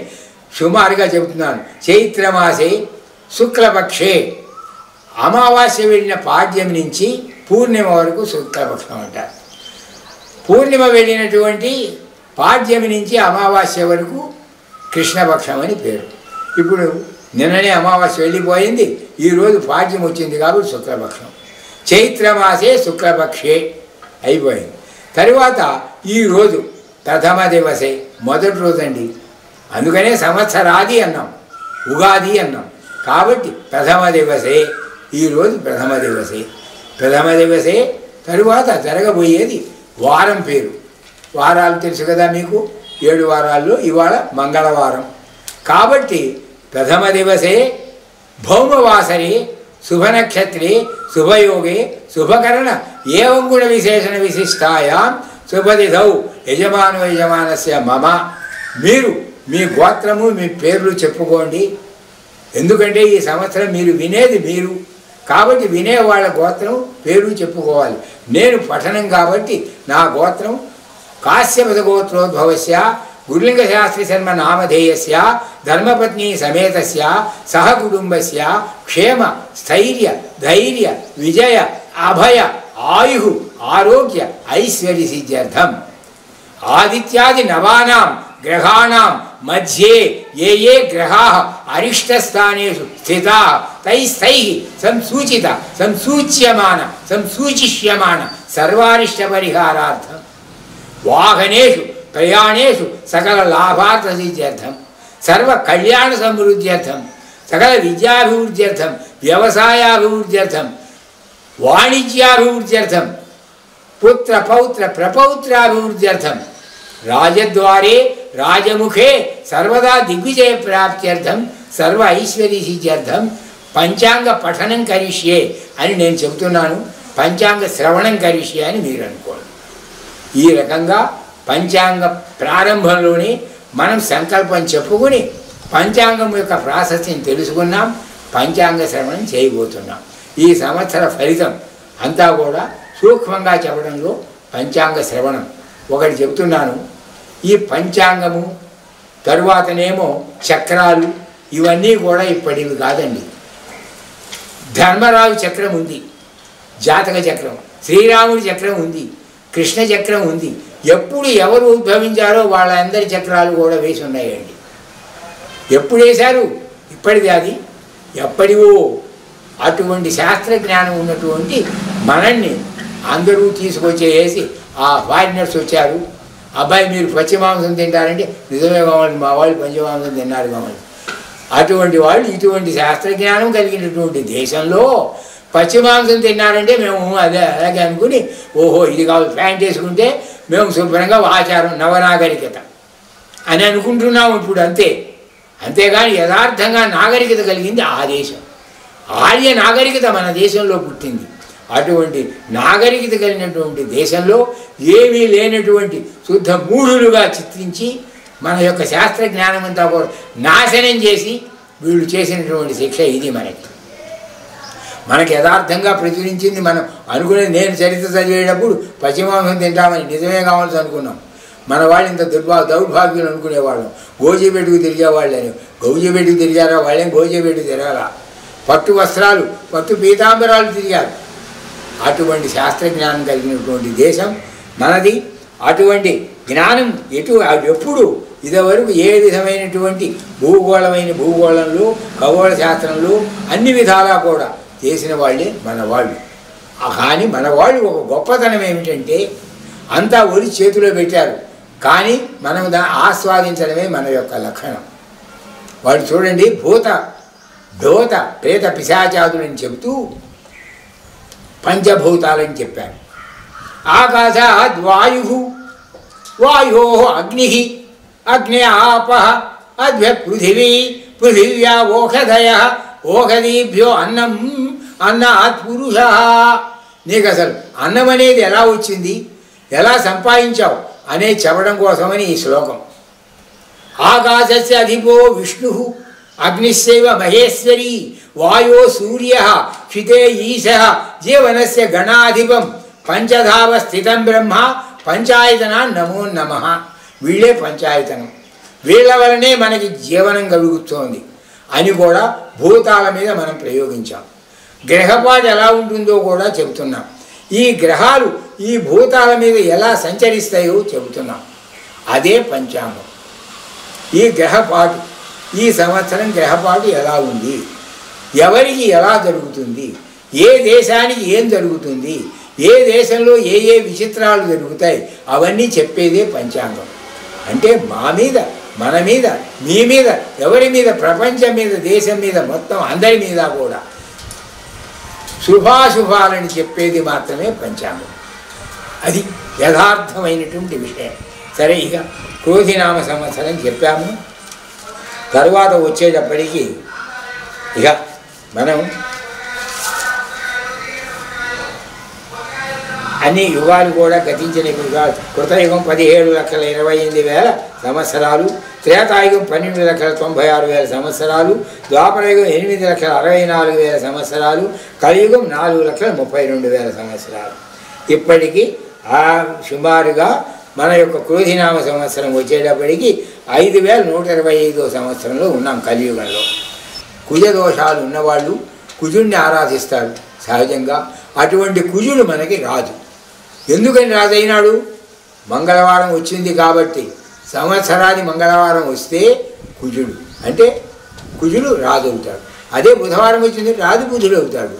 సుమారుగా చెబుతున్నాను. చైత్రమాసే శుక్లపక్షే, అమావాస్య వెళ్ళిన పాడ్యం నుంచి పూర్ణిమ వరకు శుక్లపక్షం అంటారు. పూర్ణిమ వెళ్ళినటువంటి పాడ్యమి నుంచి అమావాస్య వరకు కృష్ణపక్షం అని పేరు. ఇప్పుడు నిన్ననే అమావాస్య వెళ్ళిపోయింది, ఈరోజు పాడ్యం వచ్చింది కాబట్టి శుక్లపక్షం. చైత్రమాసే శుక్లపక్షే అయిపోయింది. తరువాత ఈరోజు ప్రథమ దివసే, మొదటి రోజు అండి. అందుకనే సంవత్సరాది అన్నాం. ఉగాది అన్నాం. కాబట్టి ప్రథమ దివసే, ఈరోజు ప్రథమ దివసే. ప్రథమ దివసే తరువాత జరగబోయేది వారం పేరు. వారాలు తెలుసు కదా మీకు, 7 వారాల్లో ఇవాళ మంగళవారం. కాబట్టి ప్రథమ దివసే భౌమవాసరే శుభనక్షత్రే శుభయోగే శుభకరణ ఏవం గుణ విశేషణ విశిష్టాయాం శుభతిథౌ యజమానో యజమానస్య మమ. మీరు మీ గోత్రము మీ పేర్లు చెప్పుకోండి. ఎందుకంటే ఈ సంవత్సరం మీరు వినేది మీరు, కాబట్టి వినేవాళ్ళ గోత్రం పేరు చెప్పుకోవాలి. నేను పఠనం కాబట్టి నా గోత్రం కాశ్యపద గోత్రోద్భవస్య గురులింగ శాస్త్రి శర్మ నామధేయస్య ధర్మపత్ని సమేతస్య సహ కుటుంబస్య క్షేమ స్థైర్య ధైర్య విజయ అభయ ఆయు ఆరోగ్య ఐశ్వర్య సిద్ధ్యర్థం ఆదిత్యాది నవానాం గ్రహాణం మధ్యే ఏ ఏ గ్రహాः అరిష్టస్థానేషు స్థితాः తైస్తైః సంసూచిత సంసూచ్యమాన సంసూచిష్యమాన సర్వారిష్ట పరిహారార్థం వాహనేషు ప్రయాణేషు సకల లాభార్థ సిద్ధ్యర్థం సర్వ కళ్యాణ సమృద్ధ్యర్థం సకల విద్యాభివృద్ధ్యర్థం వ్యవసాయాభివృద్ధ్యర్థం వాణిజ్యాభివృద్ధ్యర్థం పుత్ర పౌత్ర ప్రపౌత్రాభివృద్ధ్యర్థం రాజద్వారే రాజముఖే సర్వదా దిగ్విజయ ప్రాప్త్యర్థం సర్వ ఐశ్వర్య సిద్ధ్యర్థం పంచాంగ పఠనం కరిష్యే అని నేను చెబుతున్నాను. పంచాంగ శ్రవణం కరిష్యే అని మీరు అనుకోండి. ఈ రకంగా పంచాంగ ప్రారంభంలోనే మనం సంకల్పం చెప్పుకుని పంచాంగం యొక్క ప్రాశస్త్యం తెలుసుకున్నాం. పంచాంగ శ్రవణం చేయబోతున్నాం. ఈ సంవత్సర ఫలితం అంతా కూడా సూక్ష్మంగా చెప్పడంలో పంచాంగ శ్రవణం ఒకటి చెబుతున్నాను. ఈ పంచాంగము తరువాతనేమో చక్రాలు ఇవన్నీ కూడా ఇప్పటివి కాదండి. ధర్మరాజు చక్రం ఉంది, జాతక చక్రం, శ్రీరాముడి చక్రం ఉంది, కృష్ణ చక్రం ఉంది. ఎప్పుడు ఎవరు ఉద్భవించారో వాళ్ళందరి చక్రాలు కూడా వేసి ఉన్నాయండి. ఎప్పుడు వేశారు? ఇప్పటిది అది ఎప్పటివో. అటువంటి శాస్త్రజ్ఞానం ఉన్నటువంటి మనల్ని అందరూ తీసుకొచ్చేసి ఆ ఫారినర్స్ వచ్చారు. అబ్బాయి మీరు పచ్చిమాంసం తింటారంటే నిజమే కావాలి, మా వాళ్ళు పంచమాంసం తిన్నారు కావాలి. అటువంటి వాళ్ళు ఇటువంటి శాస్త్రజ్ఞానం కలిగినటువంటి దేశంలో పచ్చిమాంసం తిన్నారంటే మేము అలాగే అనుకుని ఓహో ఇది కావాలి ప్యాంట్ వేసుకుంటే మేము శుభ్రంగా ఆచారం నవనాగరికత అని అనుకుంటున్నాము ఇప్పుడు. అంతేగాని యథార్థంగా నాగరికత కలిగింది ఆ దేశం. ఆర్య నాగరికత మన దేశంలో పుట్టింది. అటువంటి నాగరికత కలిగినటువంటి దేశంలో ఏమీ లేనటువంటి శుద్ధ మూఢులుగా చిత్రించి మన యొక్క శాస్త్ర జ్ఞానం అంతా కూడా నాశనం చేసి వీళ్ళు చేసినటువంటి శిక్ష ఇది. మనకి యథార్థంగా ప్రచురించింది మనం అనుకునేది. నేను చరిత్ర చదివేటప్పుడు పశ్చిమాంసం తింటామని నిజమే కావాల్సి అనుకున్నాం. మన వాళ్ళు ఇంత దౌర్భాగ్యులు అనుకునేవాళ్ళం. గోజీబెట్టుకు తిరిగేవాళ్ళని. గౌజీబెట్టుకు తిరిగారా? వాళ్ళేం గోజీబెట్టుకు తిరగాల. పట్టు వస్త్రాలు పట్టు పీతాంబరాలు తిరిగారు. అటువంటి శాస్త్రజ్ఞానం కలిగినటువంటి దేశం మనది. అటువంటి జ్ఞానం ఎప్పుడు ఇదివరకు ఏ విధమైనటువంటి భూగోళంలో ఖగోళ శాస్త్రంలో అన్ని విధాలా కూడా చేసిన వాళ్ళే మన వాళ్ళు. కానీ మన వాళ్ళు ఒక గొప్పతనం ఏమిటంటే అంతా ఒరి చేతిలో పెట్టారు, కానీ మనం దాన్ని ఆస్వాదించడమే మన యొక్క లక్షణం. వాళ్ళు చూడండి భూత ప్రేత పిశాచాదులని చెబుతూ పంచభూతాలని చెప్పారు. ఆకాశాద్ వాయో అగ్ని అగ్ని ఆప అద్భ్య పృథివ్యా ఓషధయ ఓషధీభ్యో అన్నాత్ పురుష. నీకు అసలు అన్నం అనేది ఎలా వచ్చింది, ఎలా సంపాదించావు అనే చెప్పడం కోసమని ఈ శ్లోకం. ఆకాశస్య అధిపో విష్ణు అగ్నిశైవ మహేశ్వరీ వాయో సూర్య క్షితే ఈశ జీవనస్య గణాధిపం పంచధావ స్థితం బ్రహ్మ పంచాయతనా నమో నమః. వీళ్ళే పంచాయతనం, వీళ్ళ వలనే మనకి జీవనం కలుగుతోంది అని కూడా భూతాల మీద మనం ప్రయోగించాం. గ్రహపాటు ఎలా ఉంటుందో కూడా చెబుతున్నాం. ఈ గ్రహాలు ఈ భూతాల మీద ఎలా సంచరిస్తాయో చెబుతున్నాం. అదే పంచాంగం. ఈ గ్రహపాటు ఈ సంవత్సరం గ్రహపాటు ఎలా ఉంది, ఎవరికి ఎలా జరుగుతుంది, ఏ దేశానికి ఏం జరుగుతుంది, ఏ దేశంలో ఏ ఏ విచిత్రాలు జరుగుతాయి అవన్నీ చెప్పేదే పంచాంగం. అంటే మా మీద మన మీద, మీ మీద, ఎవరి మీద, ప్రపంచం మీద, దేశం మీద, మొత్తం అందరి మీద కూడా శుభాశుభాలని చెప్పేది మాత్రమే పంచాంగం. అది యథార్థమైనటువంటి విషయం. సరే, ఇక క్రోధినామ సంవత్సరం చెప్పాము. తరువాత వచ్చేటప్పటికి ఇక మనం అన్ని యుగాలు కూడా గతించిన యుగాలు. కృతయుగం 17,28,000 సంవత్సరాలు, త్రేతాయుగం 12,96,000 సంవత్సరాలు, ద్వాపరయుగం 8,64,000 సంవత్సరాలు, కలియుగం 4,32,000 సంవత్సరాలు. ఇప్పటికీ సుమారుగా మన యొక్క క్రోధినామ సంవత్సరం వచ్చేటప్పటికి 5,125వ సంవత్సరంలో ఉన్నాం కలియుగంలో. కుజదోషాలు ఉన్నవాళ్ళు కుజుడిని ఆరాధిస్తారు సహజంగా. అటువంటి కుజుడు మనకి రాదు. ఎందుకని రాజైనాడు? మంగళవారం వచ్చింది కాబట్టి. సంవత్సరాది మంగళవారం వస్తే కుజుడు అంటే కుజుడు రాజు అవుతాడు. అదే బుధవారం వచ్చింది రాజు బుధుడు అవుతాడు.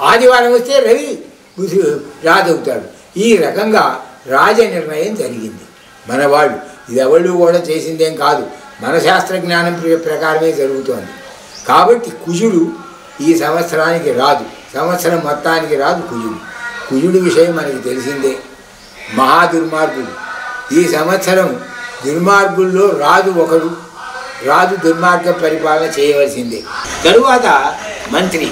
ఆదివారం వస్తే రవి బుధుడు రాజు అవుతాడు. ఈ రకంగా రాజ నిర్ణయం జరిగింది మన వాళ్ళు. ఇది ఎవళ్ళు కూడా చేసిందేం కాదు, మన శాస్త్రజ్ఞానం ప్రకారమే జరుగుతోంది. కాబట్టి కుజుడు ఈ సంవత్సరానికి రాదు, సంవత్సరం మొత్తానికి రాదు కుజుడు. కుజుడు విషయం మనకి తెలిసిందే. మహా దుర్మార్గుడు. ఈ సంవత్సరం దుర్మార్గుల్లో రాజు ఒకడు. రాజు దుర్మార్గ పరిపాలన చేయవలసిందే. తరువాత మంత్రి.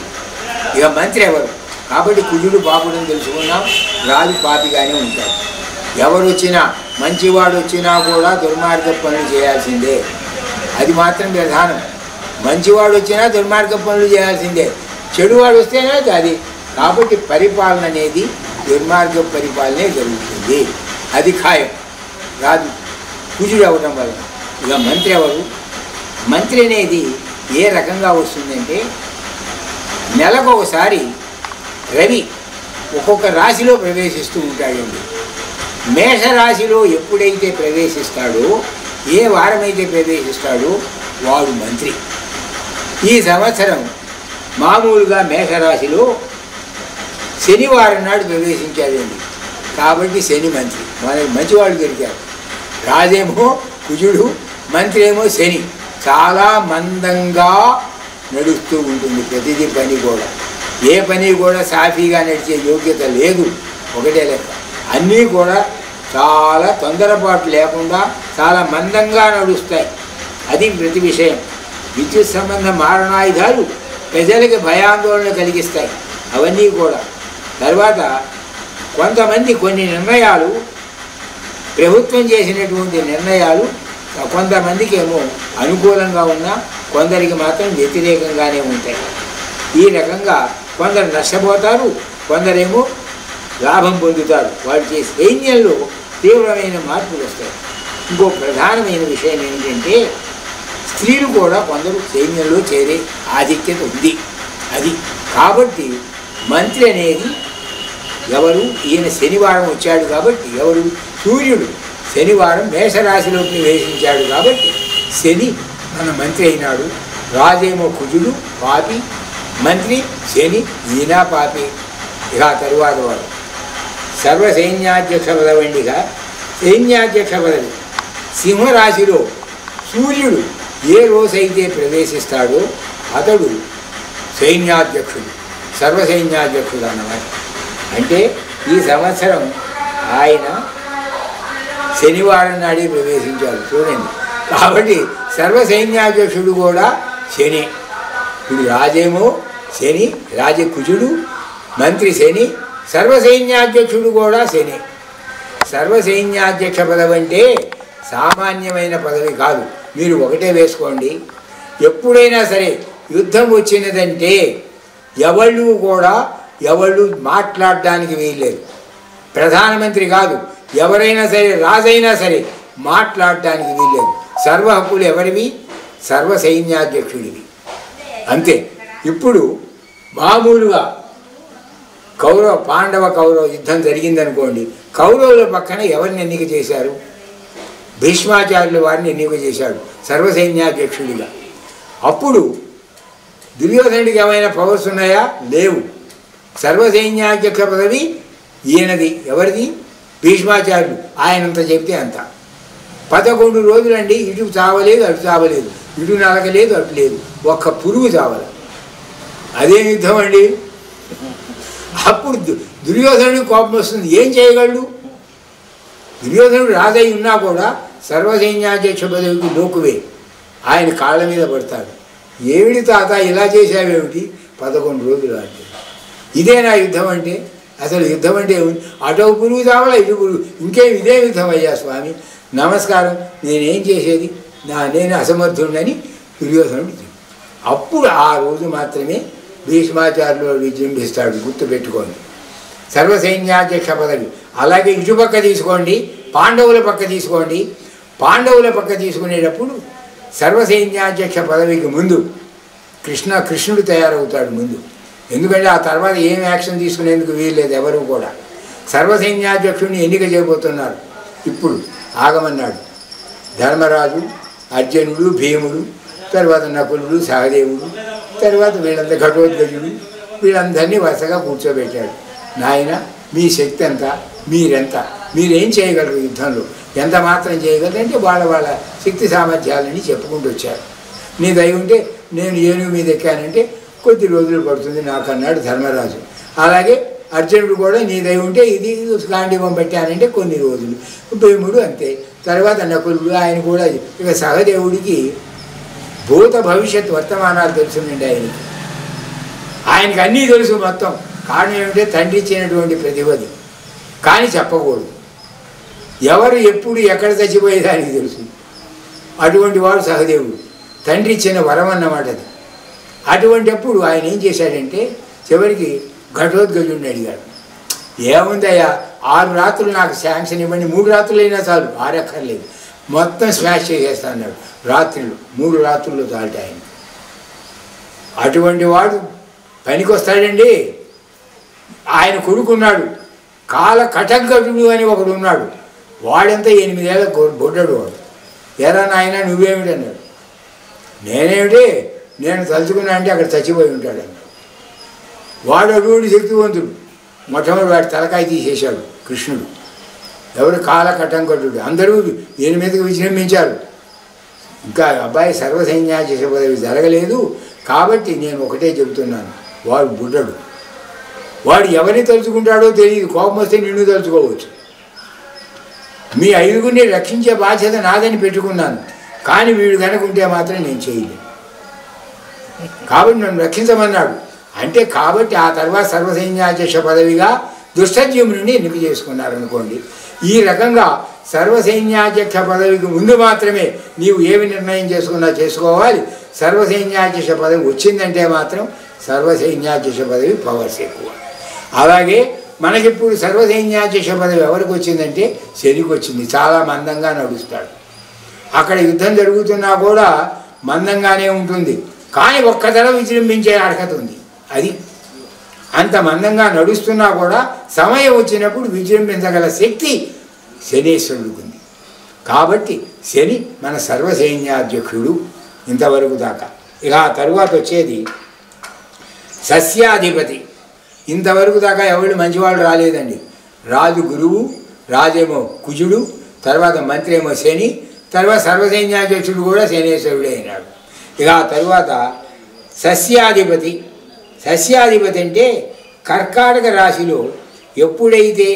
ఇక మంత్రి ఎవరు? కాబట్టి కుజుడు పాపుడని తెలుసుకున్నాం, రాజు పాపిగానే ఉంటాడు. ఎవరు వచ్చినా, మంచివాడు వచ్చినా కూడా దుర్మార్గ పనులు చేయాల్సిందే. అది మాత్రం ప్రధానం. మంచివాడు వచ్చినా దుర్మార్గ పనులు చేయాల్సిందే, చెడువాడు వస్తేనే అది. కాబట్టి పరిపాలన అనేది దుర్మార్గ పరిపాలనే జరుగుతుంది. అది ఖాయం. రాజు కుజుడు అవ్వడం వల్ల. ఇక మంత్రి ఎవరు? మంత్రి అనేది ఏ రకంగా వస్తుందంటే, నెలకు ఒకసారి రవి ఒక్కొక్క రాశిలో ప్రవేశిస్తూ ఉంటాడండి. మేషరాశిలో ఎప్పుడైతే ప్రవేశిస్తాడో, ఏ వారమైతే ప్రవేశిస్తాడో వాడు మంత్రి. ఈ సంవత్సరం మామూలుగా మేషరాశిలో శనివారం నాడు ప్రవేశించాడండి. కాబట్టి శని మంత్రి. మనకి మంచివాళ్ళు దొరికారు. రాజేమో కుజుడు, మంత్రి ఏమో శని. చాలా మందంగా నడుస్తూ ఉంటుంది ప్రతిదీ పని కూడా. ఏ పని కూడా సాఫీగా నడిచే యోగ్యత లేదు. ఒకటే లెక్క. అన్నీ కూడా చాలా తొందరపాటు లేకుండా చాలా మందంగా నడుస్తాయి. అది ప్రతి విషయం. విద్యుత్ సంబంధ మారణాయుధాలు ప్రజలకి భయాందోళన కలిగిస్తాయి. అవన్నీ కూడా. తర్వాత కొంతమంది కొన్ని నిర్ణయాలు, ప్రభుత్వం చేసినటువంటి నిర్ణయాలు కొంతమందికి ఏమో అనుకూలంగా ఉన్నా కొందరికి మాత్రం వ్యతిరేకంగానే ఉంటాయి. ఈ రకంగా కొందరు నష్టపోతారు, కొందరేమో లాభం పొందుతారు. వాళ్ళు చేసే సైన్యంలో తీవ్రమైన మార్పులు వస్తాయి. ఇంకో ప్రధానమైన విషయం ఏంటంటే, స్త్రీలు కూడా కొందరు సైన్యంలో చేరే ఆధిక్యత ఉంది. అది కాబట్టి మంత్రి అనేది ఎవరు? ఈయన శనివారం వచ్చాడు కాబట్టి. ఎవరు? సూర్యుడు శనివారం మేషరాశిలోకి ప్రవేశించాడు కాబట్టి శని మన మంత్రి అయినాడు. రాజేమో కుజుడు పాపి, మంత్రి శని, ఈయన పాపి. ఇక తరువాత వాడు సర్వసైన్యాధ్యక్ష పదవండిగా సైన్యాధ్యక్ష పదవి. సింహరాశిలో సూర్యుడు ఏ రోజైతే ప్రవేశిస్తాడో అతడు సైన్యాధ్యక్షుడు, సర్వసైన్యాధ్యక్షుడు అన్నమాట. అంటే ఈ సంవత్సరం ఆయన శనివారం నాడే ప్రవేశించాడు చూడండి. కాబట్టి సర్వసైన్యాధ్యక్షుడు కూడా శని. ఇప్పుడు రాజేమో శని, రాజకుజుడు, మంత్రి శని, సర్వసైన్యాధ్యక్షుడు కూడా శని. సర్వసైన్యాధ్యక్ష పదవి అంటే సామాన్యమైన పదవి కాదు. మీరు ఒకటే వేసుకోండి. ఎప్పుడైనా సరే యుద్ధం వచ్చినదంటే ఎవళ్ళు మాట్లాడడానికి వీల్లేదు. ప్రధానమంత్రి కాదు, ఎవరైనా సరే, రాజైనా సరే మాట్లాడటానికి వీల్లేదు. సర్వ హక్కులు ఎవరివి? సర్వసైన్యాధ్యక్షుడివి. అంతే. ఇప్పుడు మామూలుగా పాండవ కౌరవ యుద్ధం జరిగిందనుకోండి. కౌరవుల పక్కన ఎవరిని ఎన్నిక చేశారు? భీష్మాచార్యుల వారిని ఎన్నిక చేశాడు సర్వసైన్యాధ్యక్షుడిగా. అప్పుడు దుర్యోధనుడికి ఏమైనా పవర్స్ ఉన్నాయా? లేవు. సర్వసైన్యాధ్యక్ష పదవి ఈయనది. ఎవరిది? భీష్మాచార్యుడు. ఆయనంత చెప్తే అంత. 11 రోజులండి. ఇటు చావలేదు, అటు చావలేదు, ఇటు నలగలేదు, అటు లేదు, ఒక్క పురుగు చావలేదు. అదే యుద్ధం అండి. అప్పుడు దుర్యోధనుడికి కోపం వస్తుంది. ఏం చేయగలడు? దుర్యోధనుడు రాజై ఉన్నా కూడా సర్వసైన్యాధ్యక్ష పదవికి లోకువే. ఆయన కాళ్ళ మీద పడతాడు. ఏమిటి తాత ఇలా చేశావేమిటి? 11 రోజులు అంటే ఇదే నా యుద్ధం అంటే? అసలు యుద్ధం అంటే అటో పురుగు చావలా, ఇటు పురుగు, ఇంకేం ఇదే యుద్ధం అయ్యా స్వామి, నమస్కారం, నేనేం చేసేది, నేను అసమర్థుడని దుర్యోధనుడు. అప్పుడు ఆ రోజు మాత్రమే భీష్మాచార్యులు విజృంభిస్తాడు. గుర్తుపెట్టుకోండి, సర్వసైన్యాధ్యక్ష పదవి. అలాగే ఇటుపక్క తీసుకోండి, పాండవుల పక్క తీసుకోండి. పాండవుల పక్క తీసుకునేటప్పుడు సర్వసైన్యాధ్యక్ష పదవికి ముందు కృష్ణుడు తయారవుతాడు ముందు. ఎందుకంటే ఆ తర్వాత ఏం యాక్షన్ తీసుకునేందుకు వీల్లేదు ఎవరు కూడా. సర్వసైన్యాధ్యక్షుడిని ఎన్నిక చేయబోతున్నారు. ఇప్పుడు ఆగమన్నాడు. ధర్మరాజు, అర్జునుడు, భీముడు, తర్వాత నకులుడు, సహదేవుడు, తర్వాత వీళ్ళంతా ఘటోద్గజుడు, వీళ్ళందరినీ వరుసగా కూర్చోబెట్టాడు. నాయన, మీ శక్తి ఎంత, మీరెంత, మీరేం చేయగలరు యుద్ధంలో, ఎంత మాత్రం చేయగలరు అంటే వాళ్ళ శక్తి సామర్థ్యాలని చెప్పుకుంటూ వచ్చారు. నీ దయ ఉంటే నేను ఏనుగు మీద ఎక్కానంటే కొద్ది రోజులు పడుతుంది నాకన్నాడు ధర్మరాజు. అలాగే అర్జునుడు కూడా నీ దయ ఉంటే ఇది గాంధీవం పెట్టానంటే కొన్ని రోజులు. భీముడు అంతే. తర్వాత నకులుడు, ఆయన కూడా. ఇక సహదేవుడికి భూత భవిష్యత్ వర్తమానాలు తెలుసునండి ఆయనకి అన్నీ తెలుసు మొత్తం. కారణం ఏమిటంటే తండ్రి ఇచ్చినటువంటి ప్రతిభది, కానీ చెప్పకూడదు. ఎవరు ఎప్పుడు ఎక్కడ చచ్చిపోయేదానికి తెలుసు. అటువంటి వాడు సహదేవుడు, తండ్రి ఇచ్చిన వరం అన్నమాట అది. అటువంటిప్పుడు ఆయన ఏం చేశాడంటే చివరికి ఘటోద్గజుడిని అడిగాడు. ఏముందయ్యా, 6 రాత్రులు నాకు శాంక్షన్ ఇవ్వండి, 3 రాత్రులు అయినా చాలు, 6 ఎక్కర్లేదు, మొత్తం స్మాష్ చేసేస్తా అన్నాడు. రాత్రులు 3 రాత్రుల్లో చాలట ఆయన. అటువంటి వాడు పనికి వస్తాడండి. ఆయన కొడుకున్నాడు, కాల కటగ్గజుడు అని ఒకడు ఉన్నాడు. వాడంతా 8 ఏళ్ళ బొడ్డాడు వాడు. ఎరా నాయన నువ్వేమిటి అన్నాడు. నేనేమిటి, నేను తలుచుకున్నా అంటే అక్కడ చచ్చిపోయి ఉంటాడు అన్నాడు. వాడు అటువంటి శక్తివంతుడు. మొట్టమొదటి వాడి తలకాయ తీసేశాడు కృష్ణుడు. ఎవరు? కాల కటంకటుడు. అందరూ 8 విజృంభించారు. ఇంకా అబ్బాయి సర్వసైన్యాధ్యక్ష పదవి జరగలేదు కాబట్టి నేను ఒకటే చెబుతున్నాను, వాడు బుడ్డడు, వాడు ఎవరిని తలుచుకుంటాడో తెలియదు. కోపం వస్తే నిన్ను తలుచుకోవచ్చు. మీ 5గురిని రక్షించే బాధ్యత నాదని పెట్టుకున్నాను, కానీ వీడు కనుకుంటే మాత్రం నేను చేయలేదు. కాబట్టి నన్ను రక్షించమన్నాడు. అంటే కాబట్టి ఆ తర్వాత సర్వసైన్యాధ్యక్ష పదవిగా దుష్టజ్యుమ్నుని ఎన్నిక చేసుకున్నారనుకోండి. ఈ రకంగా సర్వసైన్యాధ్యక్ష పదవికి ముందు మాత్రమే నీవు ఏమి నిర్ణయం చేసుకున్నా చేసుకోవాలి. సర్వసైన్యాధ్యక్ష పదవి వచ్చిందంటే మాత్రం సర్వసైన్యాధ్యక్ష పదవి పవర్స్ ఎక్కువ. అలాగే మనకిప్పుడు సర్వసైన్యాధ్యక్ష పదవి ఎవరికి వచ్చిందంటే శనికి వచ్చింది. చాలా మందంగా నడుస్తాడు. అక్కడ యుద్ధం జరుగుతున్నా కూడా మందంగానే ఉంటుంది, కానీ ఒక్కదర విజృంభించే అర్హత ఉంది. అది అంత మందంగా నడుస్తున్నా కూడా సమయం వచ్చినప్పుడు విజృంభించగల శక్తి శనేశ్వరుడికి ఉంది. కాబట్టి శని మన సర్వసైన్యాధ్యక్షుడు ఇంతవరకు దాకా. ఇక ఆ తరువాత వచ్చేది సస్యాధిపతి. ఇంతవరకు దాకా ఎవరు మంచివాళ్ళు రాలేదండి. రాజు గురువు, రాజేమో కుజుడు, తర్వాత మంత్రి ఏమో శని, తర్వాత సర్వసైన్యాధ్యక్షుడు కూడా శనేశ్వరుడే అయినాడు. ఇక ఆ తరువాత సస్యాధిపతి. సస్యాధిపతి అంటే కర్కాటక రాశిలో ఎప్పుడైతే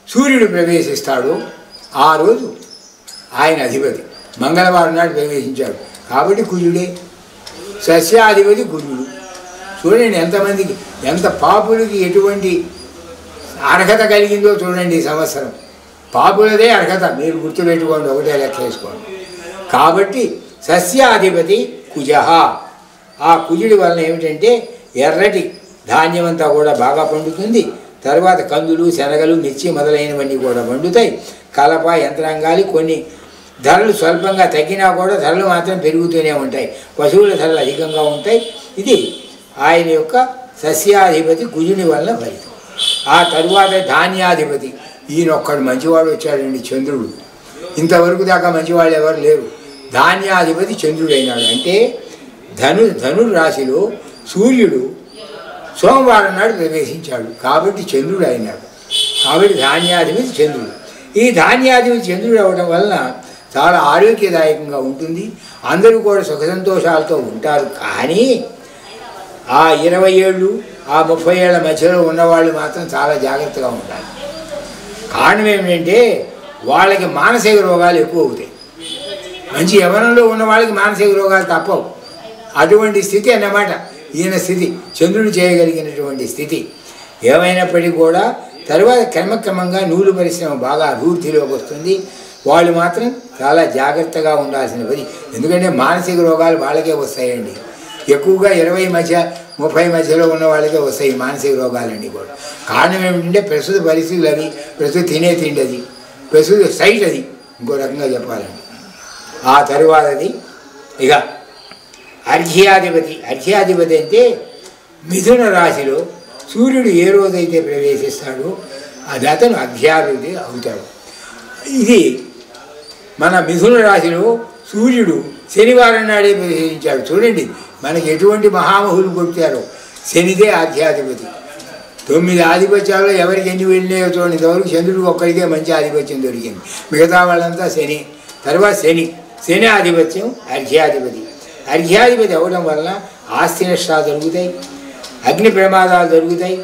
సూర్యుడు ప్రవేశిస్తాడో ఆ రోజు ఆయన అధిపతి. మంగళవారం నాడు ప్రవేశించాడు కాబట్టి కుజుడే. సస్యాధిపతి కుజుడు. చూడండి ఎంతమందికి, ఎంత పాపులకి ఎటువంటి అర్హత కలిగిందో చూడండి ఈ సంవత్సరం. పాపులదే అర్హత, మీరు గుర్తుపెట్టుకోండి, ఒకటే లెక్క వేసుకోండి. కాబట్టి సస్యాధిపతి కుజ. ఆ కుజుడి వలన ఏమిటంటే ఎర్రటి ధాన్యం అంతా కూడా బాగా పండుతుంది. తర్వాత కందులు, శనగలు, మిర్చి మొదలైనవన్నీ కూడా పండుతాయి. కలప యంత్రాంగాలు కొన్ని ధరలు స్వల్పంగా తగ్గినా కూడా ధరలు మాత్రం పెరుగుతూనే ఉంటాయి. పశువుల ధరలు అధికంగా ఉంటాయి. ఇది ఆయన యొక్క సస్యాధిపతి కుజుని వలన ఫలితం. ఆ తరువాత ధాన్యాధిపతి. ఈయనొక్కడు మంచివాడు వచ్చాడండి, చంద్రుడు. ఇంతవరకు దాకా మంచివాళ్ళు ఎవరు లేరు. ధాన్యాధిపతి చంద్రుడు అయినాడు. అంటే ధనుర్రాశిలో సూర్యుడు సోమవారం నాడు ప్రవేశించాడు కాబట్టి చంద్రుడు అయినాడు. కాబట్టి ధాన్యాధిపతి చంద్రుడు. ఈ ధాన్యాధిపతి చంద్రుడు అవ్వడం వలన చాలా ఆరోగ్యదాయకంగా ఉంటుంది. అందరూ కూడా సుఖ సంతోషాలతో ఉంటారు. కానీ ఆ 20 ఏళ్ళు ఆ 30 ఏళ్ల మధ్యలో ఉన్నవాళ్ళు మాత్రం చాలా జాగ్రత్తగా ఉండాలి. కారణం ఏమిటంటే వాళ్ళకి మానసిక రోగాలు ఎక్కువ అవుతాయి. మంచి యవ్వనంలో ఉన్న వాళ్ళకి మానసిక రోగాలు తప్పవు. అటువంటి స్థితి అన్నమాట ఈయన స్థితి, చంద్రుడు చేయగలిగినటువంటి స్థితి. ఏమైనప్పటికీ కూడా తర్వాత క్రమక్రమంగా నూలు పరిశ్రమ బాగా అభివృద్ధిలోకి వస్తుంది. వాళ్ళు మాత్రం చాలా జాగ్రత్తగా ఉండాల్సిన పని. ఎందుకంటే మానసిక రోగాలు వాళ్ళకే వస్తాయండి. ఎక్కువగా 20 మధ్య 30 మధ్యలో ఉన్న వాళ్ళకే వస్తాయి మానసిక రోగాలన్నీ కూడా. కారణం ఏమిటంటే ప్రస్తుత పరిస్థితులు అవి, ప్రస్తుతం తినే తిండి అది, ప్రస్తుత సైట్ అది, ఇంకో రకంగా చెప్పాలండి. ఆ తరువాతది ఇక అర్ఘ్యాధిపతి. అర్ఘ్యాధిపతి అంటే మిథున రాశిలో సూర్యుడు ఏ రోజైతే ప్రవేశిస్తాడో అది అతను అర్ఘ్యాధిపతి అవుతాడు. ఇది మన మిథున రాశిలో సూర్యుడు శనివారం నాడే ప్రవేశించాడు. చూడండి మనకి ఎటువంటి మహామహులు కొట్టారో. శనిదే ఆధ్యాధిపతి. 9 ఆధిపత్యాల్లో ఎవరికి ఎన్ని వెళ్ళినాయో చూడండి. ఇంతవరకు చంద్రుడికి ఒక్కడికే మంచి ఆధిపత్యం దొరికింది, మిగతా వాళ్ళంతా శని. తర్వాత శని ఆధిపత్యం అర్ఘ్యాధిపతి. అర్ఘ్యాధిపతి అవ్వడం వలన ఆస్తి నష్టాలు జరుగుతాయి, అగ్ని ప్రమాదాలు జరుగుతాయి.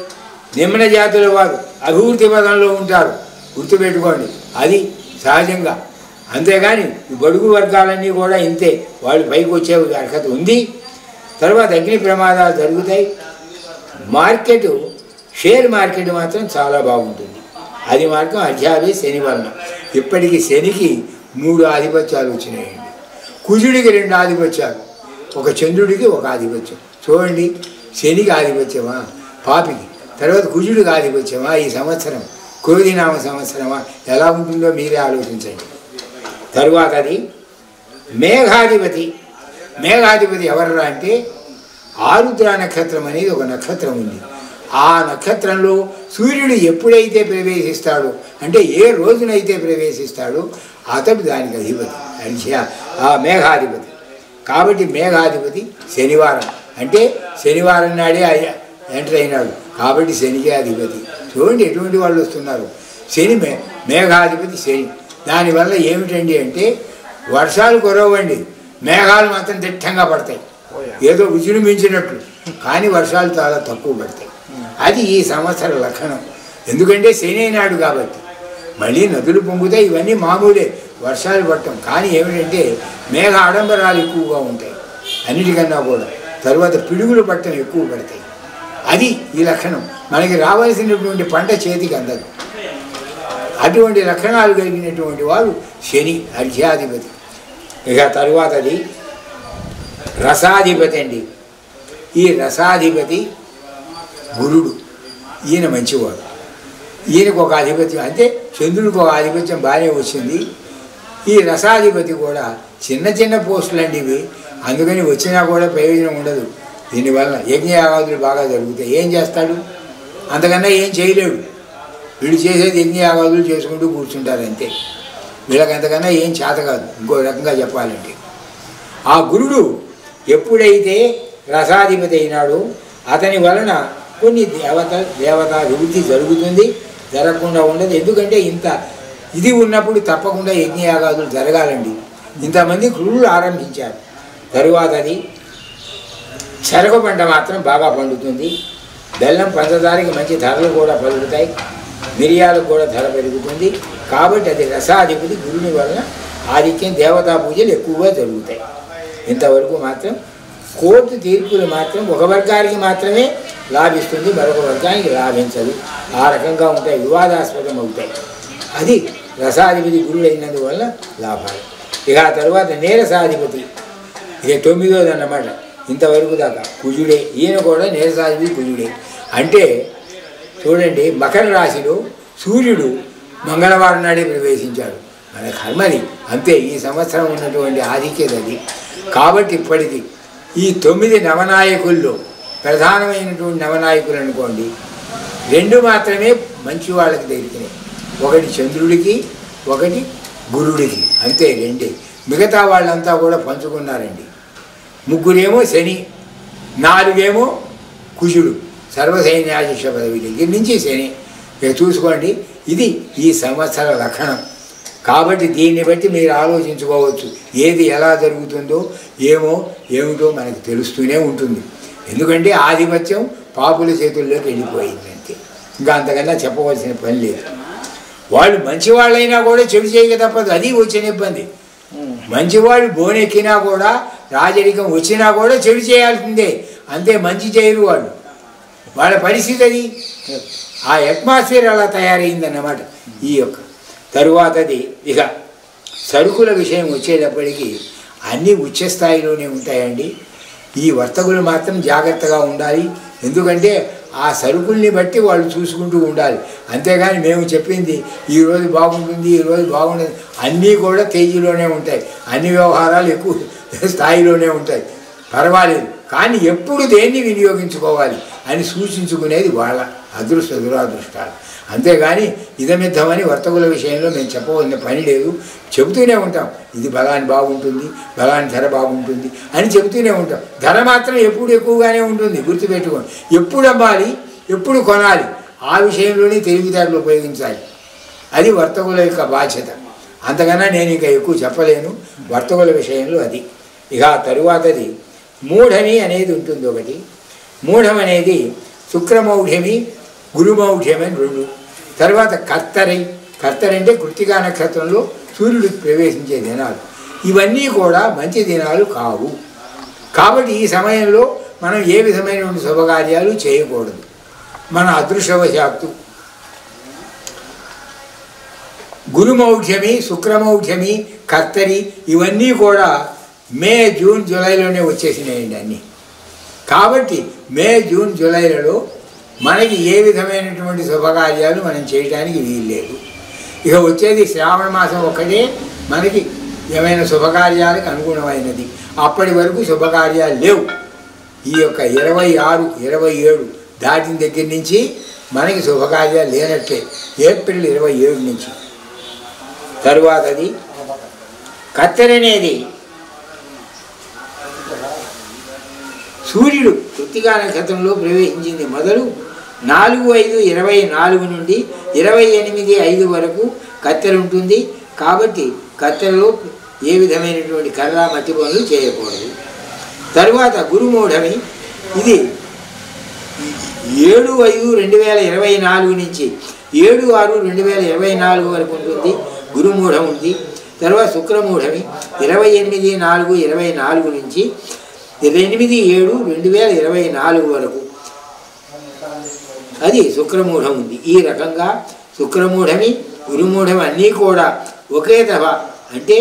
నిమ్న జాతుల వారు అభివృద్ధి పదంలో ఉంటారు, గుర్తుపెట్టుకోండి. అది సహజంగా. అంతేగాని బడుగు వర్గాలన్నీ కూడా ఇంతే, వాళ్ళు పైకి వచ్చే అర్హత ఉంది. తర్వాత అగ్ని ప్రమాదాలు జరుగుతాయి. మార్కెట్, షేర్ మార్కెట్ మాత్రం చాలా బాగుంటుంది. అది మాత్రం అర్ఘ్యాధిపతి శని వలన. ఇప్పటికీ శనికి 3 ఆధిపత్యాలు వచ్చినాయండి. కుజుడికి 2 ఆధిపత్యాలు, ఒక చంద్రుడికి 1 ఆధిపత్యం. చూడండి, శనికి ఆధిపత్యమా పాపికి, తర్వాత కుజుడికి ఆధిపత్యమా ఈ సంవత్సరం, క్రోధినామ సంవత్సరమా, ఎలా ఉంటుందో మీరే ఆలోచించండి. తరువాత అది మేఘాధిపతి. మేఘాధిపతి ఎవరరా అంటే ఆరుద్ర నక్షత్రం అనేది ఒక నక్షత్రం ఉంది. ఆ నక్షత్రంలో సూర్యుడు ఎప్పుడైతే ప్రవేశిస్తాడో, అంటే ఏ రోజునైతే ప్రవేశిస్తాడో అతడు దానికి అధిపతి, ఆ మేఘాధిపతి. కాబట్టి మేఘాధిపతి శనివారం, అంటే శనివారం నాడే ఎంటర్ అయినాడు కాబట్టి శనికే అధిపతి. చూడండి ఎటువంటి వాళ్ళు వస్తున్నారు. శని మేఘాధిపతి శని. దానివల్ల ఏమిటండి అంటే వర్షాలు కురవండి, మేఘాలు మాత్రం దిట్టంగా పడతాయి, ఏదో విజృంభించినట్లు. కానీ వర్షాలు చాలా తక్కువ పడతాయి. అది ఈ సంవత్సర లక్షణం. ఎందుకంటే శని అయినాడు కాబట్టి. మళ్ళీ నదులు పొంగుతాయి, ఇవన్నీ మామూలే, వర్షాలు పడటం. కానీ ఏమిటంటే మేఘ ఆడంబరాలు ఎక్కువగా ఉంటాయి అన్నిటికన్నా కూడా. తర్వాత పిడుగులు పట్టడం ఎక్కువ పడతాయి. అది ఈ లక్షణం. మనకి రావాల్సినటువంటి పంట చేతికి అందదు. అటువంటి లక్షణాలు కలిగినటువంటి వాడు శని అర్ఘ్యాధిపతి. ఇక తరువాతది రసాధిపతి అండి. ఈ రసాధిపతి గురుడు. ఈయన మంచివాడు. ఈయనకు ఒక ఆధిపత్యం, అంటే చంద్రుడికి ఒక ఆధిపత్యం బాగానే వచ్చింది. ఈ రసాధిపతి కూడా చిన్న చిన్న పోస్టులు అండి ఇవి, అందుకని వచ్చినా కూడా ప్రయోజనం ఉండదు. దీనివల్ల యజ్ఞయాగాదులు బాగా జరుగుతాయి. ఏం చేస్తాడు? అంతకన్నా ఏం చేయలేడు. వీళ్ళు చేసేది యజ్ఞయాగాదులు చేసుకుంటూ కూర్చుంటారు అంతే. వీళ్ళకి అంతకన్నా ఏం చేత కాదు, ఇంకో రకంగా చెప్పాలంటే. ఆ గురుడు ఎప్పుడైతే రసాధిపతి అయినాడో అతని వలన కొన్ని దేవతాభివృద్ధి జరుగుతుంది, జరగకుండా ఉండదు. ఎందుకంటే ఇంత ఇది ఉన్నప్పుడు తప్పకుండా యజ్ఞయాగాదులు జరగాలండి. ఇంతమంది క్రూరులు ఆరంభించారు. తరువాత అది చెరకు పంట మాత్రం బాగా పండుతుంది. బెల్లం పంచదారకి మంచి ధరలు కూడా పెరుగుతాయి, మిరియాలకు కూడా ధర పెరుగుతుంది. కాబట్టి అది రసాధిపతి గురుని వలన ఆధిక్యం, దేవతా పూజలు ఎక్కువగా జరుగుతాయి. ఇంతవరకు మాత్రం కోర్టు తీర్పులు మాత్రం ఒక వర్గానికి మాత్రమే లాభిస్తుంది, మరొక వర్గానికి లాభించదు. ఆ రకంగా ఉంటాయి, వివాదాస్పదం అవుతాయి. అది రసాధిపతి గురుడు అయినందువల్ల లాభాలు. ఇక ఆ తర్వాత నీరసాధిపతి, ఇక 9వది అన్నమాట. ఇంతవరకు దాకా కుజుడే. ఈయన కూడా నీరసాధిపతి కుజుడే. అంటే చూడండి, మకర రాశిలో సూర్యుడు మంగళవారం నాడే ప్రవేశించాడు. మన కర్మది అంతే. ఈ సంవత్సరం ఉన్నటువంటి ఆధిక్యత అది. కాబట్టి ఇప్పటికీ ఈ 9 నవనాయకుల్లో ప్రధానమైనటువంటి నవనాయకులు అనుకోండి, 2 మాత్రమే మంచి వాళ్ళకి దొరికినాయి. ఒకటి చంద్రుడికి, ఒకటి గురుడికి, అంతే 2. మిగతా వాళ్ళంతా కూడా పంచుకున్నారండి. 3 శని, 4 కుజుడు. సర్వసైన్యాధీశ పదవి దగ్గర నుంచి శని. ఇక చూసుకోండి, ఇది ఈ సంవత్సర లక్షణం. కాబట్టి దీన్ని బట్టి మీరు ఆలోచించుకోవచ్చు ఏది ఎలా జరుగుతుందో ఏమిటో మనకు తెలుస్తూనే ఉంటుంది. ఎందుకంటే ఆధిపత్యం పాపుల చేతుల్లోకి వెళ్ళిపోయింది అంతే, ఇంకా అంతకన్నా చెప్పవలసిన పని లేదు. వాళ్ళు మంచివాళ్ళైనా కూడా చెడు చేయక తప్పదు, అది వచ్చిన ఇబ్బంది. మంచివాళ్ళు బోనెక్కినా కూడా రాజరికం వచ్చినా కూడా చెడు చేయాల్సిందే, అంతే, మంచి చేయరు వాళ్ళు. వాళ్ళ పరిస్థితి అది, ఆ అట్మాస్ఫియర్ అలా తయారైందన్నమాట. ఈ యొక్క తరువాతది ఇక సరుకుల విషయం వచ్చేటప్పటికీ అన్నీ ఉచ్చస్థాయిలోనే ఉంటాయండి. ఈ వర్తకులు మాత్రం జాగ్రత్తగా ఉండాలి, ఎందుకంటే ఆ సరుకుల్ని బట్టి వాళ్ళు చూసుకుంటూ ఉండాలి. అంతేగాని మేము చెప్పింది ఈరోజు బాగుంటుంది ఈరోజు బాగుంటుంది అన్నీ కూడా తేజీలోనే ఉంటాయి, అన్ని వ్యవహారాలు ఎక్కువ స్థాయిలోనే ఉంటాయి, పర్వాలేదు. కానీ ఎప్పుడు దేన్ని వినియోగించుకోవాలి అని సూచించుకునేది వాళ్ళ అదృష్ట దురాదృష్టాలు. అంతేగాని ఇదమిద్దమని వర్తకుల విషయంలో మేము చెప్పవలసిన పని లేదు. చెబుతూనే ఉంటాం, ఇది బలాన్ని బాగుంటుంది, బలాన్ని ధర బాగుంటుంది అని చెబుతూనే ఉంటాం. ధర మాత్రం ఎప్పుడు ఎక్కువగానే ఉంటుంది, గుర్తుపెట్టుకోండి. ఎప్పుడు అమ్మాలి, ఎప్పుడు కొనాలి, ఆ విషయంలోనే తెలివితేటలు ఉపయోగించాలి. అది వర్తకుల యొక్క బాధ్యత. అంతకన్నా నేను ఇంకా ఎక్కువ చెప్పలేను వర్తకుల విషయంలో. అది ఇక తరువాతది మూఢమి అనేది ఉంటుంది ఒకటి. మూఢం అనేది శుక్రమౌఢ్యమి గురుమౌఢ్యమి అని రెండు. తర్వాత కర్తరి అంటే కృత్తికా నక్షత్రంలో సూర్యుడు ప్రవేశించే దినాలు. ఇవన్నీ కూడా మంచి దినాలు కావు. కాబట్టి ఈ సమయంలో మనం ఏ విధమైనటువంటి శుభకార్యాలు చేయకూడదు. మన అదృష్టవశాత్తు గురుమౌఢ్యమి శుక్రమౌఢ్యమి కర్తరి ఇవన్నీ కూడా మే జూన్ జూలైలోనే వచ్చేసినాయండి అన్నీ. కాబట్టి మే జూన్ జూలైలలో మనకి ఏ విధమైనటువంటి శుభకార్యాలు మనం చేయడానికి వీల్లేదు. ఇక వచ్చేది శ్రావణ మాసం ఒకటే మనకి ఏమైనా శుభకార్యాలకు అనుగుణమైనది. అప్పటి వరకు శుభకార్యాలు లేవు. ఈ యొక్క 26, 27 దాటిన దగ్గర నుంచి మనకి శుభకార్యాలు లేనట్లే, ఏప్రిల్ 27 నుంచి. తరువాతది కత్తెర అనేది సూర్యుడు కృత్తికా నక్షత్రంలో ప్రవేశించింది మొదలు 4/5/24 నుండి 28/5 వరకు కత్తెర ఉంటుంది. కాబట్టి కత్తెరలో ఏ విధమైనటువంటి కర్ర మట్టి పనులు చేయకూడదు. తరువాత గురుమూఢమి, ఇది 7/5/2024 నుంచి 7/6/2024 వరకు ఉంటుంది, గురుమూఢం ఉంది. తర్వాత శుక్రమూఢమి 28/4/24 నుంచి 8/7/2024 వరకు అది శుక్రమూఢం ఉంది. ఈ రకంగా శుక్రమూఢమి గురుమూఢమి అన్నీ కూడా ఒకే దఫా, అంటే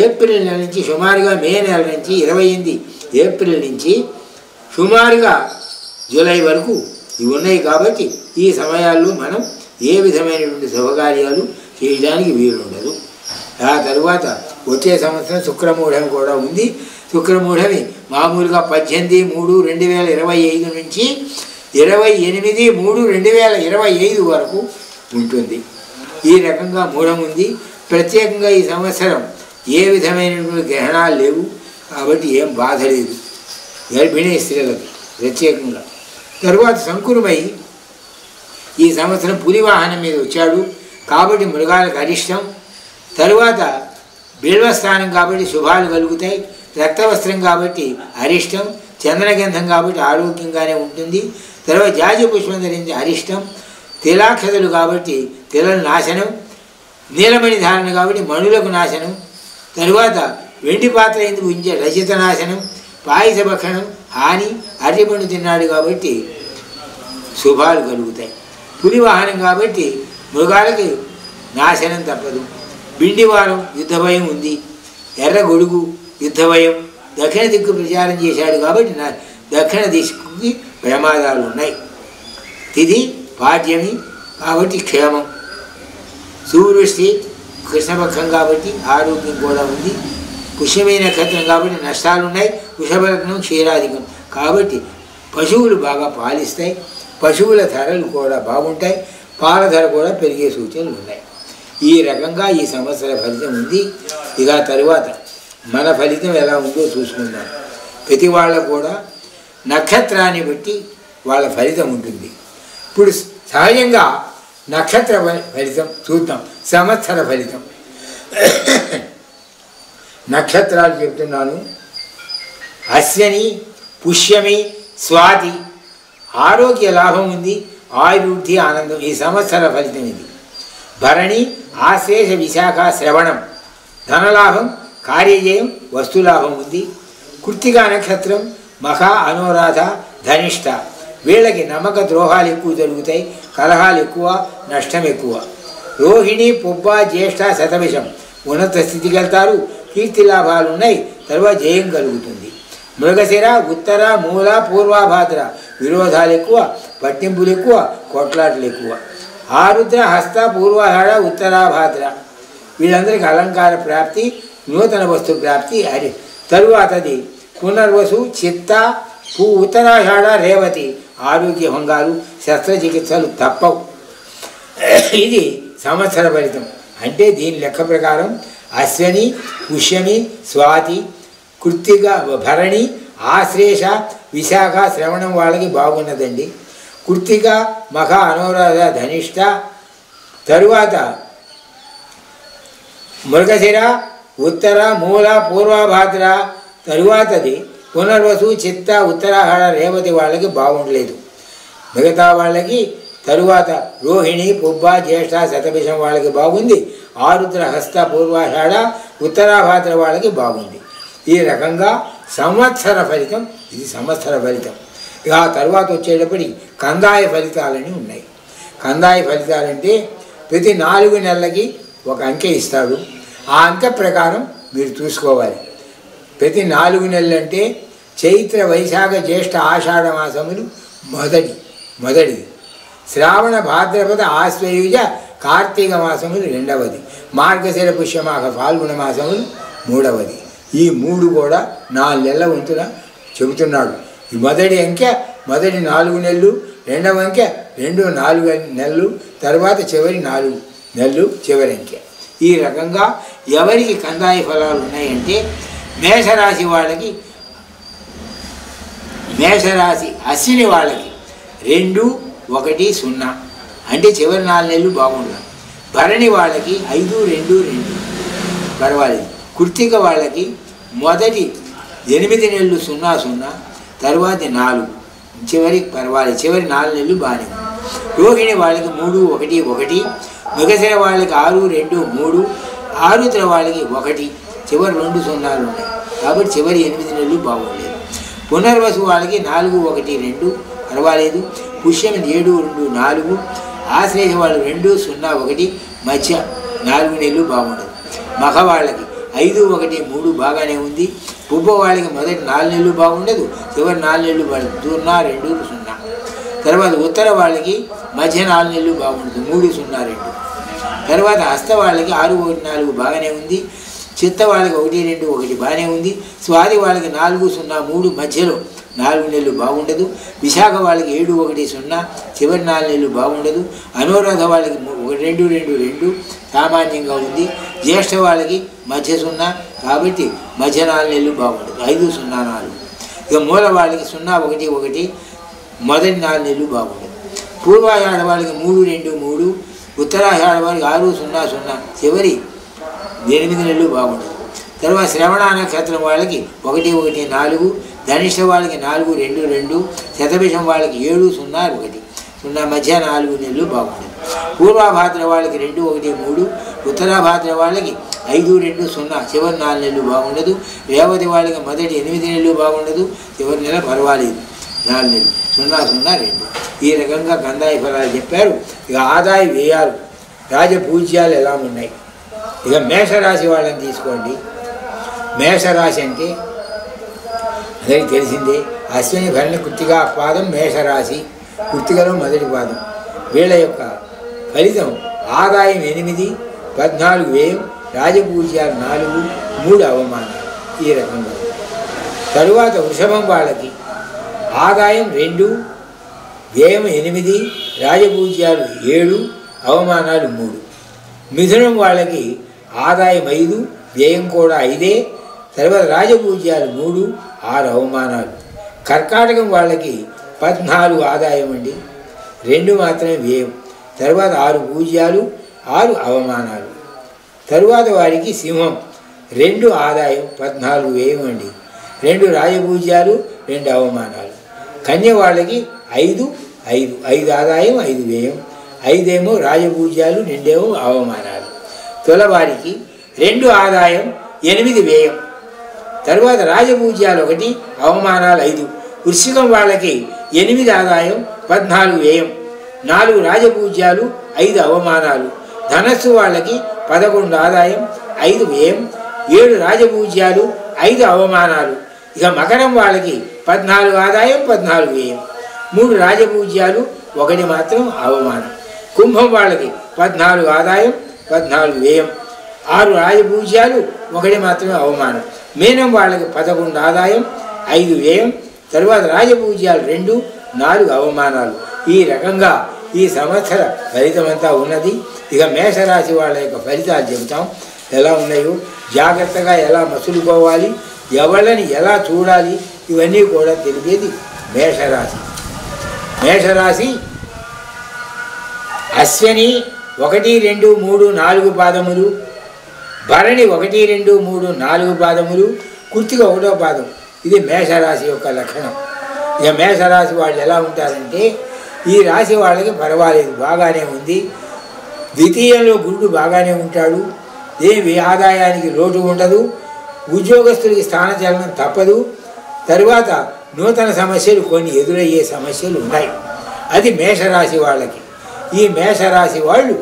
ఏప్రిల్ నెల నుంచి సుమారుగా మే నెల నుంచి 28 ఏప్రిల్ నుంచి సుమారుగా జూలై వరకు ఇవి ఉన్నాయి. కాబట్టి ఈ సమయాల్లో మనం ఏ విధమైనటువంటి శుభకార్యాలు చేయడానికి వీలుండదు. ఆ తరువాత వచ్చే సంవత్సరం శుక్రమూఢమి కూడా ఉంది. శుక్రమూఢమి మామూలుగా 18/3/2025 నుంచి 28/3/2025 వరకు ఉంటుంది. ఈ రకంగా మూఢం ఉంది. ప్రత్యేకంగా ఈ సంవత్సరం ఏ విధమైనటువంటి గ్రహణాలు లేవు, కాబట్టి ఏం బాధ లేదు గర్భిణీ స్త్రీలకు ప్రత్యేకంగా. తరువాత సంకురమై ఈ సంవత్సరం పులి వాహనం మీద వచ్చాడు, కాబట్టి మృగాలకు అరిష్టం. తరువాత బిల్వస్థానం కాబట్టి శుభాలు కలుగుతాయి, రక్తవస్త్రం కాబట్టి అరిష్టం, చంద్రగంధం కాబట్టి ఆరోగ్యంగానే ఉంటుంది. తర్వాత జాజి పుష్పం ధరించి అరిష్టం, తిలాక్షతలు కాబట్టి తిలలు నాశనం, నీలమణి ధారణ కాబట్టి మణులకు నాశనం. తరువాత వెండి పాత్ర ఎందుకు ఉంచే రచిత నాశనం, పాయస భక్షణం హాని, అరటిపండు తిన్నాడు కాబట్టి శుభాలు కలుగుతాయి. పులి వాహనం కాబట్టి మృగాలకి నాశనం తప్పదు. బిండివారం యుద్ధ భయం ఉంది, ఎర్ర గొడుగు యుద్ధ భయం, దక్షిణ దిక్కు ప్రచారం చేశాడు కాబట్టి దక్షిణ దిక్కుకి ప్రమాదాలు ఉన్నాయి. తిథి పాడ్యమి కాబట్టి క్షేమం, సూర్యుష్టి కృష్ణపక్షం కాబట్టి ఆరోగ్యం కూడా ఉంది, పుష్యమే నక్షత్రం కాబట్టి నష్టాలు ఉన్నాయి, వృషభలగ్నం క్షీరాధికం కాబట్టి పశువులు బాగా పాలిస్తాయి, పశువుల ధరలు కూడా బాగుంటాయి, పాల ధర కూడా పెరిగే సూచనలు ఉన్నాయి. ఈ రకంగా ఈ సంవత్సర ఫలితం ఉంది. ఇక తరువాత మన ఫలితం ఎలా ఉందో చూసుకుందాం. ప్రతి వాళ్ళ కూడా నక్షత్రాన్ని బట్టి వాళ్ళ ఫలితం ఉంటుంది. ఇప్పుడు సహజంగా నక్షత్ర ఫలితం చూద్దాం, సంవత్సర ఫలితం. నక్షత్రాలు చెప్తున్నాను. అశ్వని, పుష్యమి, స్వాతి ఆరోగ్య లాభం ఉంది, ఆయుర్వృద్ధి, ఆనందం ఈ సంవత్సర ఫలితం ఇది. భరణి, ఆశ్లేష, విశాఖ, శ్రవణం ధనలాభం, కార్యజయం, వస్తులాభం ఉంది. కృత్తికా నక్షత్రం మఖ, అనురాధ, ధనిష్ట వీళ్ళకి నమ్మక ద్రోహాలు ఎక్కువ జరుగుతాయి, కలహాలు ఎక్కువ, నష్టం ఎక్కువ. రోహిణి, పుబ్బ, జ్యేష్ఠ, శతభిషం ఉన్నత స్థితికి వెళ్తారు, కీర్తి లాభాలు ఉన్నాయి, తర్వాత జయం కలుగుతుంది. మృగశిర, ఉత్తర, మూల, పూర్వభాద్ర విరోధాలు ఎక్కువ, పట్టింపులు ఎక్కువ, కొట్లాటలు ఎక్కువ. ఆరుద్ర, హస్త, పూర్వాషాఢ, ఉత్తరాభాద్ర వీళ్ళందరికీ అలంకార ప్రాప్తి, నూతన వస్తు ప్రాప్తి. అది తరువాతది పునర్వసు, చిత్త, ఉత్తరాషాఢ, రేవతి ఆరోగ్య భంగాలు, శస్త్రచికిత్సలు తప్పవు. ఇది సంవత్సర ఫలితం. అంటే దీని లెక్క ప్రకారం అశ్వని, పుష్యమి, స్వాతి, కృత్తిక, భరణి, ఆశ్లేష, విశాఖ, శ్రవణం వాళ్ళకి బాగున్నదండి. కృత్తిక, మఖ, అనురాధ, ధనిష్ట తరువాత మృగశిర, ఉత్తర, మూల, పూర్వభాద్ర తరువాతది పునర్వసు, చిత్త, ఉత్తరాషాఢ, రేవతి వాళ్ళకి బాగుండలేదు. మిగతా వాళ్ళకి తరువాత రోహిణి, పుబ్బ, జ్యేష్ఠ, శతభిషం వాళ్ళకి బాగుంది. ఆరుద్ర, హస్త, పూర్వాషాఢ, ఉత్తరాభాద్ర వాళ్ళకి బాగుంది. ఈ రకంగా సంవత్సర ఫలితం ఇది సంవత్సర ఫలితం. ఇక ఆ తర్వాత వచ్చేటప్పటికి కందాయ ఫలితాలని ఉన్నాయి. కందాయ ఫలితాలంటే ప్రతి 4 నెలలకి ఒక అంకె ఇస్తాడు. ఆ అంకె ప్రకారం మీరు చూసుకోవాలి. ప్రతి 4 నెలలంటే చైత్ర, వైశాఖ, జ్యేష్ఠ, ఆషాఢ మాసములు మొదటిది. శ్రావణ, భాద్రపద, ఆశ్వయుజ, కార్తీక మాసములు రెండవది. మార్గశిర, పుష్యమాఘ, ఫాల్గుణ మాసములు మూడవది. ఈ 3 కూడా 4 నెలల వంతున చెబుతున్నాడు. ఈ మొదటి అంకె మొదటి 4 నెలలు, రెండవ అంకె 4 నెలలు, తర్వాత చివరి 4 నెలలు చివరి అంకె. ఈ రకంగా ఎవరికి కందాయ ఫలాలు ఉన్నాయంటే మేషరాశి వాళ్ళకి, మేషరాశి అశ్విని వాళ్ళకి 2, 1, 0 అంటే చివరి 4 నెలలు బాగుండాలి. భరణి వాళ్ళకి 5, 2, 2 పర్వాలేదు. కృత్తిక వాళ్ళకి మొదటి 8 నెలలు 0, 0 తర్వాత 4 చివరికి పర్వాలేదు, చివరి 4 నెలలు బాగానే ఉంది. రోహిణి వాళ్ళకి 3, 1, 1 మృగశిర వాళ్ళకి 6, 2, 3 ఆరుద్ర వాళ్ళకి 1 చివరి 2 0 ఉన్నాయి కాబట్టి చివరి 8 నెలలు బాగోలేదు. పునర్వసు వాళ్ళకి 4, 1, 2 పర్వాలేదు. పుష్యమి 7, 2, 4 ఆశ్లేష వాళ్ళు 2, 0, 1 మధ్య 4 నెలలు బాగుండదు. మఖ వాళ్ళకి 5, 1, 3 బాగానే ఉంది. పుబ్బ వాళ్ళకి మొదటి 4 నెలలు బాగుండదు, చివరి 4 నెలలు 0, 2, 0 తర్వాత ఉత్తర వాళ్ళకి మధ్య 4 నెలలు బాగుండదు, 3, 0, 2 తర్వాత హస్త వాళ్ళకి 6, 1, 4 బాగానే ఉంది. చిత్త వాళ్ళకి 1, 2, 1 బాగానే ఉంది. స్వాతి వాళ్ళకి 4, 0, 3 మధ్యలో 4 నెలలు బాగుండదు. విశాఖ వాళ్ళకి 7, 1, 0 చివరి 4 నెలలు బాగుండదు. అనురాధ వాళ్ళకి 2, 2, 2 సామాన్యంగా ఉంది. జ్యేష్ఠ వాళ్ళకి మధ్య 0 కాబట్టి మధ్య 4 నెలలు బాగుండదు, 5, 0, 4 ఇక మూల వాళ్ళకి 0, 1, 1 మొదటి 4 నెలలు బాగుండదు. పూర్వాషాఢ వాళ్ళకి 3, 2, 3 ఉత్తరాషాఢ వాళ్ళకి 6, 0, 0 చివరి 8 నెలలు బాగుండదు. తర్వాత శ్రవణ నక్షత్రం వాళ్ళకి 1, 1, 4 ధనిష్ట వాళ్ళకి 4, 2, 2 శతభిషం వాళ్ళకి 7, 0, 1 0 మధ్య 4 నెలలు బాగుండదు. పూర్వభాద్ర వాళ్ళకి 2, 1, 3 ఉత్తరాభాద్ర వాళ్ళకి 5, 2, 0 చివరి 4 నెలలు బాగుండదు. రేవతి వాళ్ళకి మొదటి 8 నెలలు బాగుండదు, చివరి నెల పర్వాలేదు 4 నెలలు 0, 0, 2 ఈ రకంగా కందాయ ఫలాలు చెప్పారు. ఇక ఆదాయ వ్యయాలు రాజపూజ్యాలు ఎలా ఉన్నాయి. ఇక మేషరాశి వాళ్ళని తీసుకోండి. మేషరాశి అంటే అందరికీ తెలిసిందే. అశ్విని, భరణి, కృత్తిక పాదం మేషరాశి, కృత్తికలో మొదటి పాదం. వీళ్ళ యొక్క ఫలితం ఆదాయం 8, 14 వ్యయం, రాజపూజ్యాలు 4, 3 అవమానాలు ఈ రకంగా. తరువాత వృషభం వాళ్ళకి ఆదాయం 2, వ్యయం 8, రాజపూజ్యాలు 7, అవమానాలు 3. మిథునం వాళ్ళకి ఆదాయం 5, వ్యయం కూడా 5, తర్వాత రాజపూజ్యాలు 3, 6 అవమానాలు. కర్కాటకం వాళ్ళకి 14 ఆదాయం అండి, 2 మాత్రమే వ్యయం, తర్వాత 6 పూజ్యాలు 6 అవమానాలు. తరువాత వారికి సింహం 2 ఆదాయం 14 వ్యయం అండి. 2 రాజపూజ్యాలు 2 అవమానాలు. కన్య వాళ్ళకి 5 ఆదాయం 5 వ్యయం, 5 ఏమో రాజపూజ్యాలు 2 ఏమో అవమానాలు. తులవారికి 2 ఆదాయం 8 వ్యయం, తరువాత రాజపూజ్యాలు 1 అవమానాలు 5. వృశ్చికం వాళ్ళకి 8 ఆదాయం 14 వ్యయం, 4 రాజపూజ్యాలు 5 అవమానాలు. ధనస్సు వాళ్ళకి 11 ఆదాయం 5 వ్యయం, 7 రాజపూజ్యాలు 5 అవమానాలు. ఇక మకరం వాళ్ళకి 14 ఆదాయం 14 వ్యయం, 3 రాజపూజ్యాలు 1 మాత్రం అవమానం. కుంభం వాళ్ళకి 14 ఆదాయం 14 వ్యయం, 6 రాజపూజ్యాలు 1 మాత్రమే అవమానం. మీనం వాళ్ళకి 11 ఆదాయం 5 వ్యయం, తరువాత రాజపూజ్యాలు 2, 4 అవమానాలు. ఈ రకంగా ఈ సంవత్సర ఫలితమంతా ఉన్నది. ఇక మేషరాశి వాళ్ళ యొక్క ఫలితాలు చెబుతాం, ఎలా ఉన్నాయో, జాగ్రత్తగా ఎలా మసులుకోవాలి, ఎవళ్ళని ఎలా చూడాలి, ఇవన్నీ కూడా తెలిపేది మేషరాశి. మేషరాశి అశ్విని 1, 2, 3, 4 పాదములు, భరణి 1, 2, 3, 4 పాదములు, కృత్తిక 1వ పాదం. ఇది మేషరాశి యొక్క లక్షణం. ఇక మేషరాశి వాళ్ళు ఎలా ఉంటారంటే, ఈ రాశి వాళ్ళకి పర్వాలేదు, బాగానే ఉంది. ద్వితీయంలో గురుడు బాగానే ఉంటాడు, ఏమి ఆదాయానికి లోటు ఉండదు, ఉద్యోగస్తులకి స్థానచలనం తప్పదు. తరువాత నూతన సమస్యలు కొన్ని ఎదురయ్యే సమస్యలు ఉన్నాయి. అది మేషరాశి వాళ్ళకి. ఈ మేషరాశి వాళ్ళు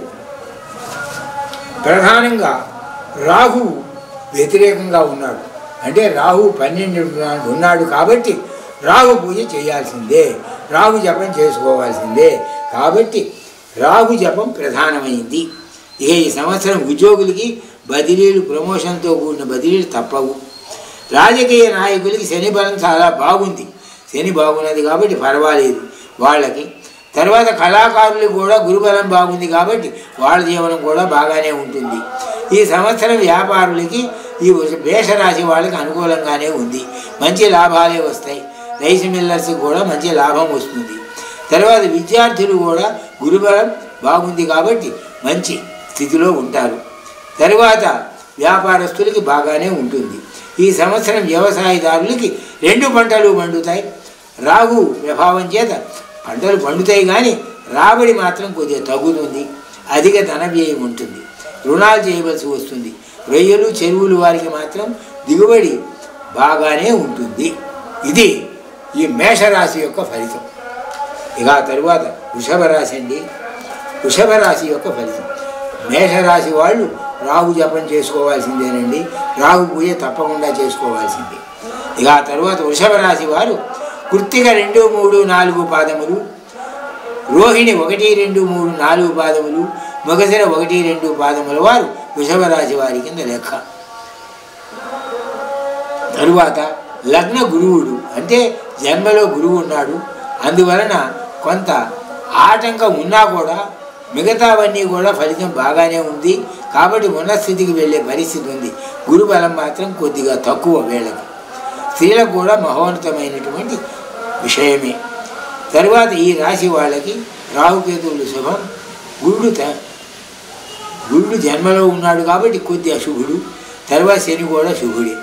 ప్రధానంగా రాహువు వ్యతిరేకంగా ఉన్నాడు, అంటే రాహు 12 ఉన్నాడు కాబట్టి రాహు పూజ చేయాల్సిందే, రాహు జపం చేసుకోవాల్సిందే. కాబట్టి రాహు జపం ప్రధానమైంది. ఇక ఈ సంవత్సరం ఉద్యోగులకి బదిలీలు, ప్రమోషన్తో కూడిన బదిలీలు తప్పవు. రాజకీయ నాయకులకి శని బలం చాలా బాగుంది, శని బాగున్నది కాబట్టి పర్వాలేదు వాళ్ళకి. తర్వాత కళాకారులకు కూడా గురుబలం బాగుంది కాబట్టి వాళ్ళ జీవనం కూడా బాగానే ఉంటుంది. ఈ సంవత్సరం వ్యాపారులకి ఈ మేషరాశి వాళ్ళకి అనుకూలంగానే ఉంది, మంచి లాభాలే వస్తాయి. రైస్ మిల్లర్స్కి కూడా మంచి లాభం వస్తుంది. తర్వాత విద్యార్థులు కూడా గురుబలం బాగుంది కాబట్టి మంచి స్థితిలో ఉంటారు. తరువాత వ్యాపారస్తులకి బాగానే ఉంటుంది. ఈ సంవత్సరం వ్యవసాయదారులకి 2 పంటలు పండుతాయి. రాహు ప్రభావం చేత పంటలు పండుతాయి కానీ రాబడి మాత్రం కొద్దిగా తగ్గుతుంది, అధిక ధన వ్యయం ఉంటుంది, రుణాలు చేయవలసి వస్తుంది. రొయ్యలు, చెరువులు వారికి మాత్రం దిగుబడి బాగానే ఉంటుంది. ఇది ఈ మేషరాశి యొక్క ఫలితం. ఇక తరువాత వృషభ రాశి అండి. వృషభ రాశి యొక్క ఫలితం, మేషరాశి వాళ్ళు రాహు జపం చేసుకోవాల్సిందేనండి, రాహు పూజ తప్పకుండా చేసుకోవాల్సిందే. ఇక ఆ తర్వాత వృషభ రాశి వారు కృత్తిక 2, 3, 4 పాదములు, రోహిణి 1, 2, 3, 4 పాదములు, మగశిర 1, 2 పాదముల వారు వృషభ రాశి వారి కింద లెక్క. తరువాత లగ్న గురువుడు, అంటే జన్మలో గురువు ఉన్నాడు, అందువలన కొంత ఆటంకం ఉన్నా కూడా మిగతావన్నీ కూడా ఫలితం బాగానే ఉంది కాబట్టి ఉన్నస్థితికి వెళ్ళే పరిస్థితి ఉంది. గురుబలం మాత్రం కొద్దిగా తక్కువ వేళకి. స్త్రీలకు కూడా మహోన్నతమైనటువంటి విషయమే. తరువాత ఈ రాశి వాళ్ళకి రాహుకేతువులు శుభం. గురుడు జన్మలో ఉన్నాడు కాబట్టి కొద్ది అశుభుడు, తర్వాత శని కూడా శుభుడే.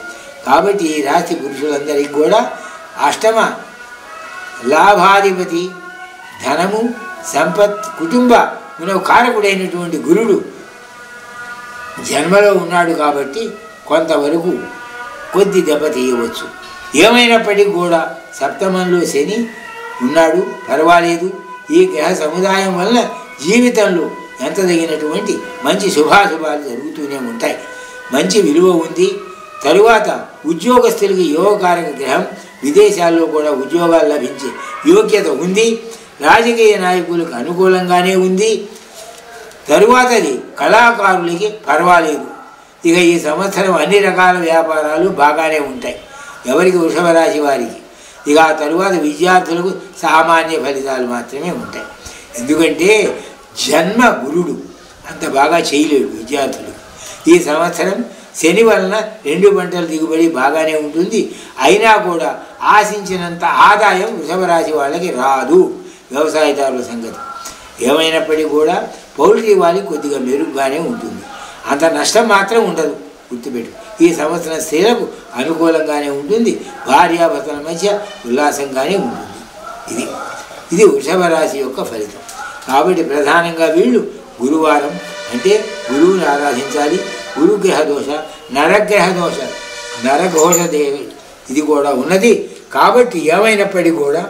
కాబట్టి ఈ రాశి పురుషులందరికీ కూడా అష్టమ లాభాధిపతి, ధనము, సంపత్, కుటుంబ కారకుడైనటువంటి గురుడు జన్మలో ఉన్నాడు కాబట్టి కొంతవరకు కొద్ది దెబ్బతీయవచ్చు. ఏమైనప్పటికీ కూడా సప్తమంలో శని ఉన్నాడు, పర్వాలేదు. ఈ గ్రహ సముదాయం వల్ల జీవితంలో ఎంత తగినటువంటి మంచి శుభాశుభాలు జరుగుతూనే ఉంటాయి, మంచి విలువ ఉంది. తరువాత ఉద్యోగస్తులకి యోగకారక గ్రహం, విదేశాల్లో కూడా ఉద్యోగాలు లభించే యోగ్యత ఉంది. రాజకీయ నాయకులకు అనుకూలంగానే ఉంది. తరువాతది కళాకారులకి పర్వాలేదు. ఇక ఈ సంవత్సరం అన్ని రకాల వ్యాపారాలు బాగానే ఉంటాయి ఎవరికి, వృషభ రాశి వారికి. ఇక ఆ తరువాత విద్యార్థులకు సామాన్య ఫలితాలు మాత్రమే ఉంటాయి. ఎందుకంటే జన్మ గురుడు అంత బాగా చేయలేడు విద్యార్థులకు. ఈ సంవత్సరం శని వలన 2 పంటల దిగుబడి బాగానే ఉంటుంది. అయినా కూడా ఆశించినంత ఆదాయం వృషభ రాశి వాళ్ళకి రాదు, వ్యవసాయదారుల సంగతి. ఏమైనప్పటికీ కూడా పౌల్ట్రీ వాళ్ళకి కొద్దిగా మెరుగ్గానే ఉంటుంది. అంత నష్టం మాత్రం ఉండదు. గుర్తుపెట్టు. ఈ సంవత్సరం స్త్రీలకు అనుకూలంగానే ఉంటుంది, భార్యాభర్తల మధ్య ఉల్లాసంగానే ఉంటుంది. ఇది వృషభ రాశి యొక్క ఫలితం. కాబట్టి ప్రధానంగా వీళ్ళు గురువారం అంటే గురువుని ఆరాధించాలి. గురుగ్రహ దోష, నరగ్రహ దోష, నరఘోష ఇది కూడా ఉన్నది. కాబట్టి ఏమైనప్పటికీ కూడా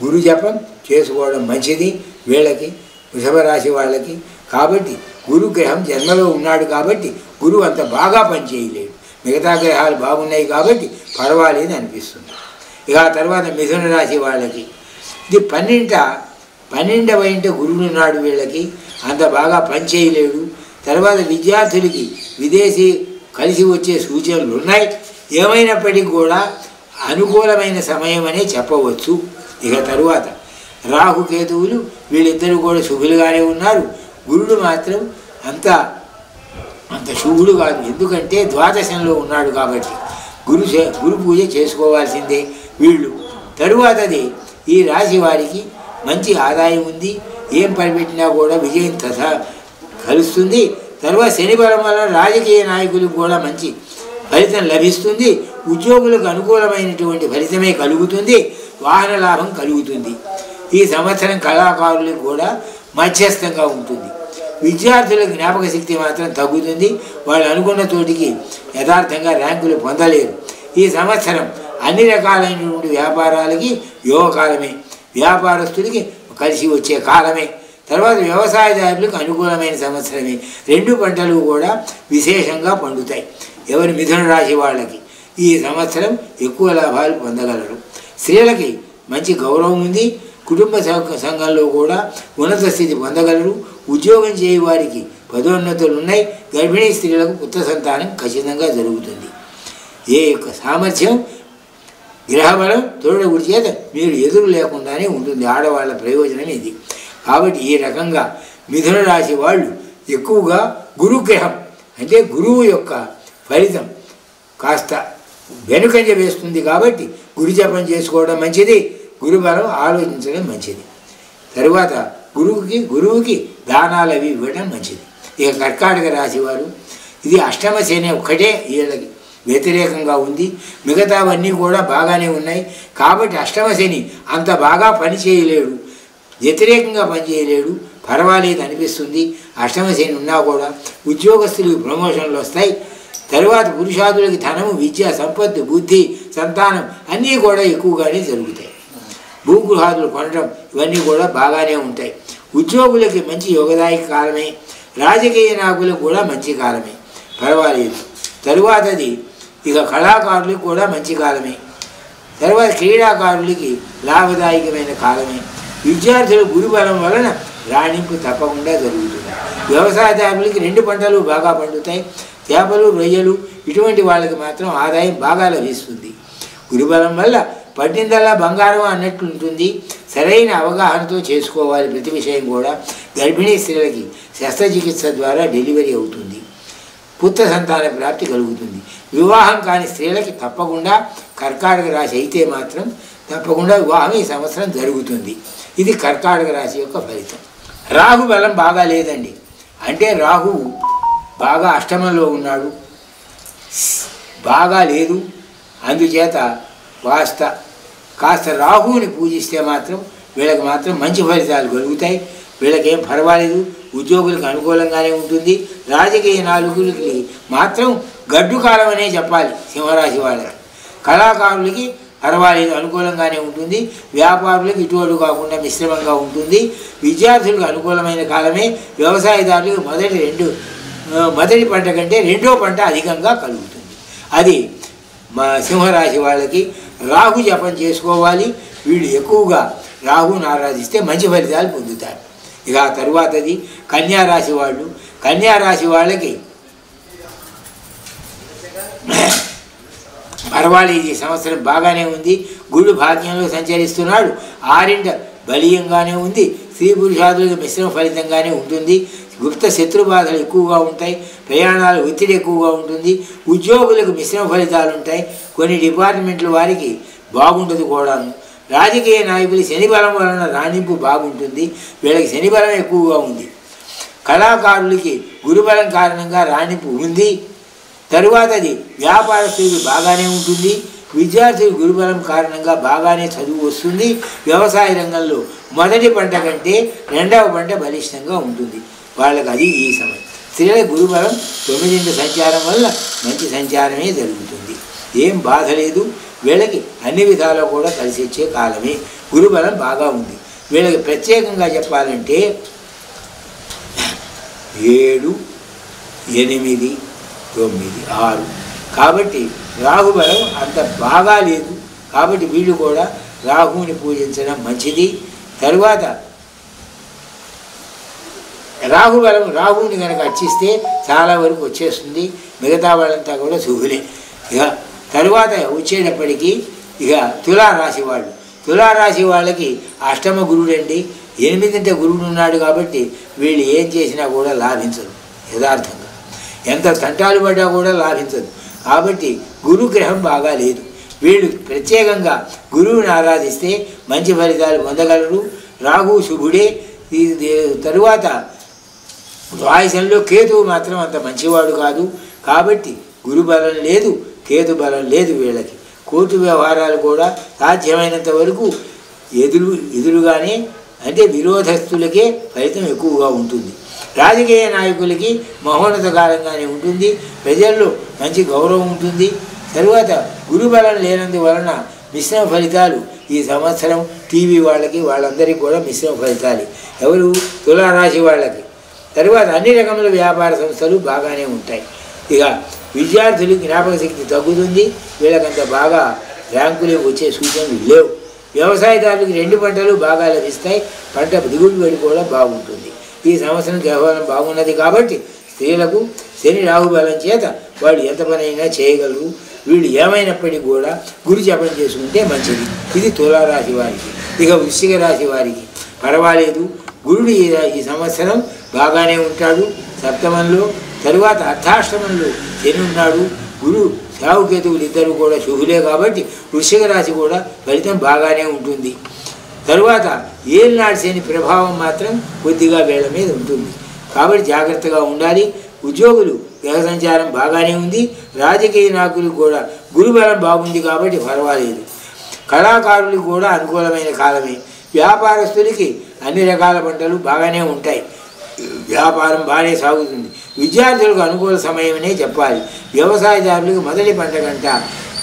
గురు జపం చేసుకోవడం మంచిది వీళ్ళకి, వృషభ రాశి వాళ్ళకి. కాబట్టి గురుగ్రహం జన్మలో ఉన్నాడు కాబట్టి గురువు అంత బాగా పనిచేయలేడు. మిగతా గ్రహాలు బాగున్నాయి కాబట్టి పర్వాలేదు అనిపిస్తుంది. ఇక ఆ తర్వాత మిథున రాశి వాళ్ళకి ఇది 12వ ఇంట గురువు ఉన్నాడు. వీళ్ళకి అంత బాగా పనిచేయలేడు. తర్వాత విద్యార్థులకి విదేశీ కలిసి వచ్చే సూచనలు ఉన్నాయి. ఏమైనప్పటికీ కూడా అనుకూలమైన సమయం అనే చెప్పవచ్చు. ఇక తరువాత రాహుకేతువులు వీళ్ళిద్దరూ కూడా శుభులుగానే ఉన్నారు. గురుడు మాత్రం అంత శుభుడు కాదు. ఎందుకంటే ద్వాదశంలో ఉన్నాడు కాబట్టి గురు పూజ చేసుకోవాల్సిందే వీళ్ళు. తరువాతది ఈ రాశి వారికి మంచి ఆదాయం ఉంది. ఏం పనిపెట్టినా కూడా విజయం కలుస్తుంది. తర్వాత శని బలం వల్ల రాజకీయ నాయకులకు కూడా మంచి ఫలితం లభిస్తుంది. ఉద్యోగులకు అనుకూలమైనటువంటి ఫలితమే కలుగుతుంది. వాహన లాభం కలుగుతుంది. ఈ సంవత్సరం కళాకారులకు కూడా మధ్యస్థంగా ఉంటుంది. విద్యార్థుల జ్ఞాపక శక్తి మాత్రం తగ్గుతుంది. వాళ్ళు అనుకున్న చోటికి యథార్థంగా ర్యాంకులు పొందలేరు. ఈ సంవత్సరం అన్ని రకాలైనటువంటి వ్యాపారాలకి యోగకాలమే, వ్యాపారస్తులకి కలిసి వచ్చే కాలమే. తర్వాత వ్యవసాయదారులకు అనుకూలమైన సంవత్సరమే. 2 పంటలు కూడా విశేషంగా పండుతాయి. ఎవరి మిథున రాశి వాళ్ళకి ఈ సంవత్సరం ఎక్కువ లాభాలు పొందగలరు. స్త్రీలకి మంచి గౌరవం ఉంది. కుటుంబ సంఘంలో కూడా ఉన్నత స్థితి పొందగలరు. ఉద్యోగం చేయు వారికి పదోన్నతులు ఉన్నాయి. గర్భిణీ స్త్రీలకు పుత్ర సంతానం ఖచ్చితంగా జరుగుతుంది. ఏ యొక్క సామర్థ్యం గ్రహబలం తోడగుడి చేత మీరు ఎదురు లేకుండానే ఉంటుంది. ఆడవాళ్ళ ప్రయోజనం ఇది. కాబట్టి ఈ రకంగా మిథున రాశి వాళ్ళు ఎక్కువగా గురుగ్రహం అంటే గురువు యొక్క ఫలితం కాస్త వెనుకంజ వేస్తుంది. కాబట్టి గురు జపం చేసుకోవడం మంచిది. గురుబలం ఆలోచించడం మంచిది. తరువాత గురువుకి దానాలు అవి ఇవ్వడం మంచిది. ఇక కర్కాటక రాశి వారు ఇది అష్టమ శని ఒక్కటే వీళ్ళకి వ్యతిరేకంగా ఉంది. మిగతావన్నీ కూడా బాగానే ఉన్నాయి. కాబట్టి అష్టమ శని అంత బాగా పనిచేయలేడు, వ్యతిరేకంగా పనిచేయలేడు, పర్వాలేదు అనిపిస్తుంది. అష్టమ శని ఉన్నా కూడా ఉద్యోగస్తులకు ప్రమోషన్లు వస్తాయి. తరువాత పురుషాదులకి ధనము, విద్య, సంపత్తు, బుద్ధి, సంతానం అన్నీ కూడా ఎక్కువగానే జరుగుతాయి. భూగృహాదులు కొనడం ఇవన్నీ కూడా బాగానే ఉంటాయి. ఉద్యోగులకి మంచి యోగదాయక కాలమే. రాజకీయ నాయకులకు కూడా మంచి కాలమే, పర్వాలేదు. తరువాతది ఇక కళాకారులకు కూడా మంచి కాలమే. తర్వాత క్రీడాకారులకి లాభదాయకమైన కాలమే. విద్యార్థులు గురుబలం వలన రాణింపు తప్పకుండా జరుగుతుంది. వ్యవసాయదారులకి 2 పంటలు బాగా పండుతాయి. చేపలు, రొయ్యలు ఇటువంటి వాళ్ళకి మాత్రం ఆదాయం బాగా లభిస్తుంది. గురుబలం వల్ల పట్టిందల్లా బంగారం అన్నట్లు ఉంటుంది. సరైన అవగాహనతో చేసుకోవాలి ప్రతి విషయం కూడా. గర్భిణీ స్త్రీలకి శస్త్రచికిత్స ద్వారా డెలివరీ అవుతుంది. పుత్ర సంతాన ప్రాప్తి కలుగుతుంది. వివాహం కాని స్త్రీలకి తప్పకుండా కర్కాటక రాశి అయితే మాత్రం తప్పకుండా వివాహం ఈ సంవత్సరం జరుగుతుంది. ఇది కర్కాటక రాశి యొక్క ఫలితం. రాహు బలం బాగా లేదండి. అంటే రాహువు బాగా అష్టమంలో ఉన్నాడు, బాగా లేదు. అందుచేత కాస్త రాహువుని పూజిస్తే మాత్రం వీళ్ళకి మాత్రం మంచి ఫలితాలు కలుగుతాయి. వీళ్ళకేం పర్వాలేదు, ఉద్యోగులకు అనుకూలంగానే ఉంటుంది. రాజకీయ నాయకులకి మాత్రం గడ్డు కాలం అనే చెప్పాలి సింహరాశి వాళ్ళకి. కళాకారులకి పర్వాలేదు, అనుకూలంగానే ఉంటుంది. వ్యాపారులకు ఇటువంటి కాకుండా మిశ్రమంగా ఉంటుంది. విద్యార్థులకు అనుకూలమైన కాలమే. వ్యవసాయదారులకు మొదటి పంట కంటే 2వ పంట అధికంగా కలుగుతుంది. అది మా సింహరాశి వాళ్ళకి రాహు జపం చేసుకోవాలి. వీళ్ళు ఎక్కువగా రాహుని ఆరాధిస్తే మంచి ఫలితాలు పొందుతారు. ఇక ఆ తరువాతది కన్యారాశి వాళ్ళు. కన్యారాశి వాళ్ళకి పర్వాలేదు, ఈ సంవత్సరం బాగానే ఉంది. గురు భాగ్యంలో సంచరిస్తున్నాడు. 6 బలీయంగానే ఉంది. స్త్రీ పురుషాదులకు మిశ్రమ ఫలితంగానే ఉంటుంది. గుప్త శత్రు బాధలు ఎక్కువగా ఉంటాయి. ప్రయాణాలు ఒత్తిడి ఎక్కువగా ఉంటుంది. ఉద్యోగులకు మిశ్రమ ఫలితాలు ఉంటాయి. కొన్ని డిపార్ట్మెంట్ల వారికి బాగుండదు కూడాను. రాజకీయ నాయకులు శని బలం వలన రాణింపు బాగుంటుంది. వీళ్ళకి శని బలం ఎక్కువగా ఉంది. కళాకారులకి గురుబలం కారణంగా రాణింపు ఉంది. తరువాతది వ్యాపారస్తులకి బాగానే ఉంటుంది. విద్యార్థులు గురుబలం కారణంగా బాగానే చదువు వస్తుంది. వ్యవసాయ రంగంలో మొదటి పంట కంటే రెండవ పంట బలిష్టంగా ఉంటుంది వాళ్ళకి. అది ఈ సమయం. స్త్రీల గురుబలం 9 సంచారం వల్ల మంచి సంచారమే జరుగుతుంది. ఏం బాధ లేదు. వీళ్ళకి అన్ని విధాలు కూడా కలిసి వచ్చే కాలమే. గురుబలం బాగా ఉంది. వీళ్ళకి ప్రత్యేకంగా చెప్పాలంటే 7, 8, 9, 6 కాబట్టి రాహుబలం అంత బాగా లేదు. కాబట్టి వీళ్ళు కూడా రాహువుని పూజించడం మంచిది. తరువాత రాహువుని కనుక అర్చిస్తే చాలా వరకు వచ్చేస్తుంది. మిగతా వాళ్ళంతా కూడా శుభులే. ఇక తరువాత వచ్చేటప్పటికీ ఇక తులారాశి వాళ్ళు. తులారాశి వాళ్ళకి అష్టమ గురుడండి. 8 గురుడు ఉన్నాడు కాబట్టి వీళ్ళు ఏం చేసినా కూడా లాభించరు. యథార్థంగా ఎంత తంటాలు పడ్డా కూడా లాభించదు. కాబట్టి గురుగ్రహం బాగా లేదు. వీళ్ళు ప్రత్యేకంగా గురువుని ఆరాధిస్తే మంచి ఫలితాలు పొందగలరు. రాహు శుభుడే. తరువాత ద్వాదశంలో కేతువు మాత్రం అంత మంచివాడు కాదు. కాబట్టి గురుబలం లేదు, కేతు బలం లేదు వీళ్ళకి. కోర్టు వ్యవహారాలు కూడా సాధ్యమైనంత వరకు ఎదురుగానే అంటే విరోధస్తులకే ఫలితం ఎక్కువగా ఉంటుంది. రాజకీయ నాయకులకి మహోన్నతకాలంగానే ఉంటుంది. ప్రజల్లో మంచి గౌరవం ఉంటుంది. తరువాత గురుబలం లేనందువలన మిశ్రమ ఫలితాలు ఈ సంవత్సరం టీవీ వాళ్ళకి వాళ్ళందరికీ కూడా మిశ్రమ ఫలితాలు. ఎవరు? తులారాశి వాళ్ళకి. తరువాత అన్ని రకముల వ్యాపార సంస్థలు బాగానే ఉంటాయి. ఇక విద్యార్థులు జ్ఞాపక శక్తి తగ్గుతుంది. వీళ్ళకంత బాగా ర్యాంకులు వచ్చే సూచనలు లేవు. వ్యవసాయదారులకు 2 పంటలు బాగా లభిస్తాయి. పంట దిగుబడి కూడా బాగుంటుంది. ఈ సంవత్సరం గ్రహబలం బాగున్నది కాబట్టి స్త్రీలకు శని రాహుబలం చేత వాళ్ళు ఎంత పనైనా చేయగలరు. వీళ్ళు ఏమైనప్పటికీ కూడా గురు జపం చేసుకుంటే మంచిది. ఇది తులారాశి వారికి. ఇక వృశ్చిక రాశి వారికి పర్వాలేదు. గురుడు ఈ సంవత్సరం బాగానే ఉంటాడు సప్తమంలో. తరువాత అర్ధాష్టమంలో శని ఉన్నాడు. గురు రాహుకేతువులు ఇద్దరు కూడా శుభులే కాబట్టి వృశ్చిక రాశి కూడా ఫలితం బాగానే ఉంటుంది. తరువాత ఏలినాటి శని ప్రభావం మాత్రం కొద్దిగా వీళ్ళ మీద ఉంటుంది. కాబట్టి జాగ్రత్తగా ఉండాలి. ఉద్యోగులు గ్రహ సంచారం బాగానే ఉంది. రాజకీయ నాయకులకు కూడా గురుబలం బాగుంది కాబట్టి పర్వాలేదు. కళాకారులకు కూడా అనుకూలమైన కాలమే. వ్యాపారస్తులకి అన్ని రకాల పంటలు బాగానే ఉంటాయి. వ్యాపారం బాగానే సాగుతుంది. విద్యార్థులకు అనుకూల సమయమనే చెప్పాలి. వ్యవసాయదారులకు మొదటి పంట కంట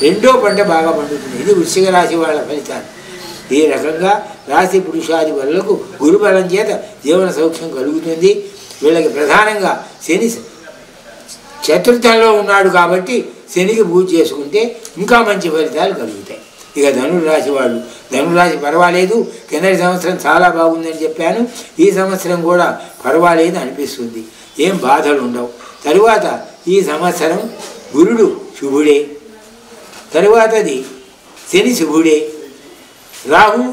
రెండో పంట బాగా పండుతుంది. ఇది వృశ్చిక రాశి వాళ్ళ ఫలితాలు. ఈ రకంగా రాశి పురుషాది వల్లకు గురుబలం చేత జీవన సౌఖ్యం కలుగుతుంది. వీళ్ళకి ప్రధానంగా శని చతుర్థంలో ఉన్నాడు కాబట్టి శనికి పూజ చేసుకుంటే ఇంకా మంచి ఫలితాలు కలుగుతాయి. ఇక ధనుర్రాశి వాళ్ళు. ధనుర్రాశి పర్వాలేదు. కిందటి సంవత్సరం చాలా బాగుందని చెప్పాను. ఈ సంవత్సరం కూడా పర్వాలేదు అనిపిస్తుంది. ఏం బాధలు ఉండవు. తరువాత ఈ సంవత్సరం గురుడు శుభుడే. తరువాతది శని శుభుడే. రాహు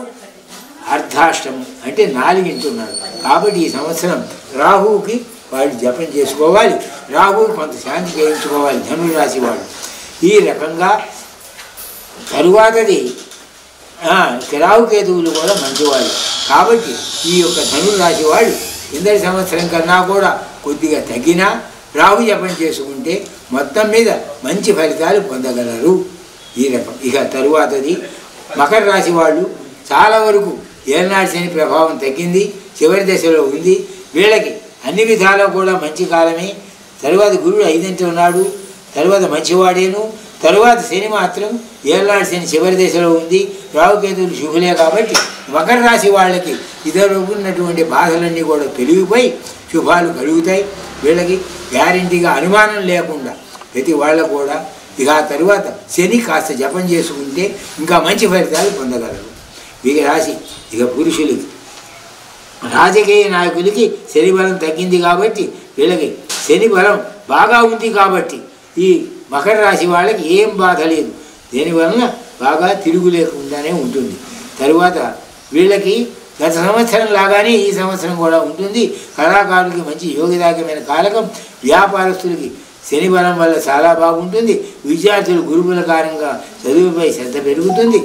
అర్ధాష్టమం అంటే 4 ఉన్నాడు. కాబట్టి ఈ సంవత్సరం రాహువుకి వాళ్ళు జపం చేసుకోవాలి. రాహువు కొంత శాంతి చేయించుకోవాలి ధనురాశి వాళ్ళు. ఈ రకంగా తరువాతది రాహుకేతువులు కూడా మంచివాళ్ళు. కాబట్టి ఈ యొక్క ధనురాశి వాళ్ళు కిందటి సంవత్సరం కన్నా కూడా కొద్దిగా తగ్గినా రాహు జపం చేసుకుంటే మొత్తం మీద మంచి ఫలితాలు పొందగలరు. ఈ రకం. ఇక తరువాతది మకర రాశి వాళ్ళు చాలా వరకు ఏనాడు శని ప్రభావం తగ్గింది. చివరి దశలో ఉంది. వీళ్ళకి అన్ని విధాలా కూడా మంచి కాలమే. తరువాత గురుడు 5 ఉన్నాడు. తరువాత మంచివాడేను. తరువాత శని మాత్రం ఏనాడు శని చివరి దశలో ఉంది. రాహుకేతువులు శుభులే కాబట్టి మకర రాశి వాళ్ళకి ఇద్దరు ఉన్నటువంటి బాధలన్నీ కూడా తొలగిపోయి శుభాలు కలుగుతాయి. వీళ్ళకి గ్యారెంటీగా అనుమానం లేకుండా ప్రతి వాళ్ళకు కూడా. ఇక ఆ తరువాత శని కాస్త జపం చేసుకుంటే ఇంకా మంచి ఫలితాలు పొందగలరు. వీరి రాశి. ఇక పురుషులకి రాజకీయ నాయకులకి శని బలం తగ్గింది కాబట్టి వీళ్ళకి శని బలం బాగా ఉంది కాబట్టి ఈ మకర రాశి వాళ్ళకి ఏం బాధ లేదు. దీనివలన బాగా తిరుగు లేకుండానే ఉంటుంది. తరువాత వీళ్ళకి గత సంవత్సరం లాగానే ఈ సంవత్సరం కూడా ఉంటుంది. కళాకారులకి మంచి యోగిదాయకమైన కాలకం. వ్యాపారస్తులకి శని బలం వల్ల చాలా బాగుంటుంది. విద్యార్థులు గురువుల కారణంగా చదువుపై శ్రద్ధ పెరుగుతుంది.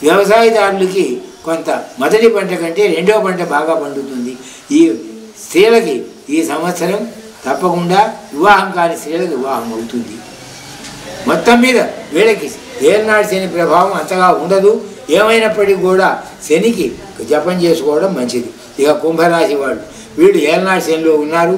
వ్యవసాయదారులకి కొంత మొదటి పంట కంటే రెండవ పంట బాగా పండుతుంది. ఈ స్త్రీలకి ఈ సంవత్సరం తప్పకుండా వివాహం కాని స్త్రీలకు వివాహం అవుతుంది. మొత్తం మీద వీళ్ళకి ఏనాడు శని ప్రభావం అంతగా ఉండదు. ఏమైనప్పటికీ కూడా శనికి జపం చేసుకోవడం మంచిది. ఇక కుంభరాశి వాళ్ళు వీళ్ళు ఏనాడు శనిలో ఉన్నారు,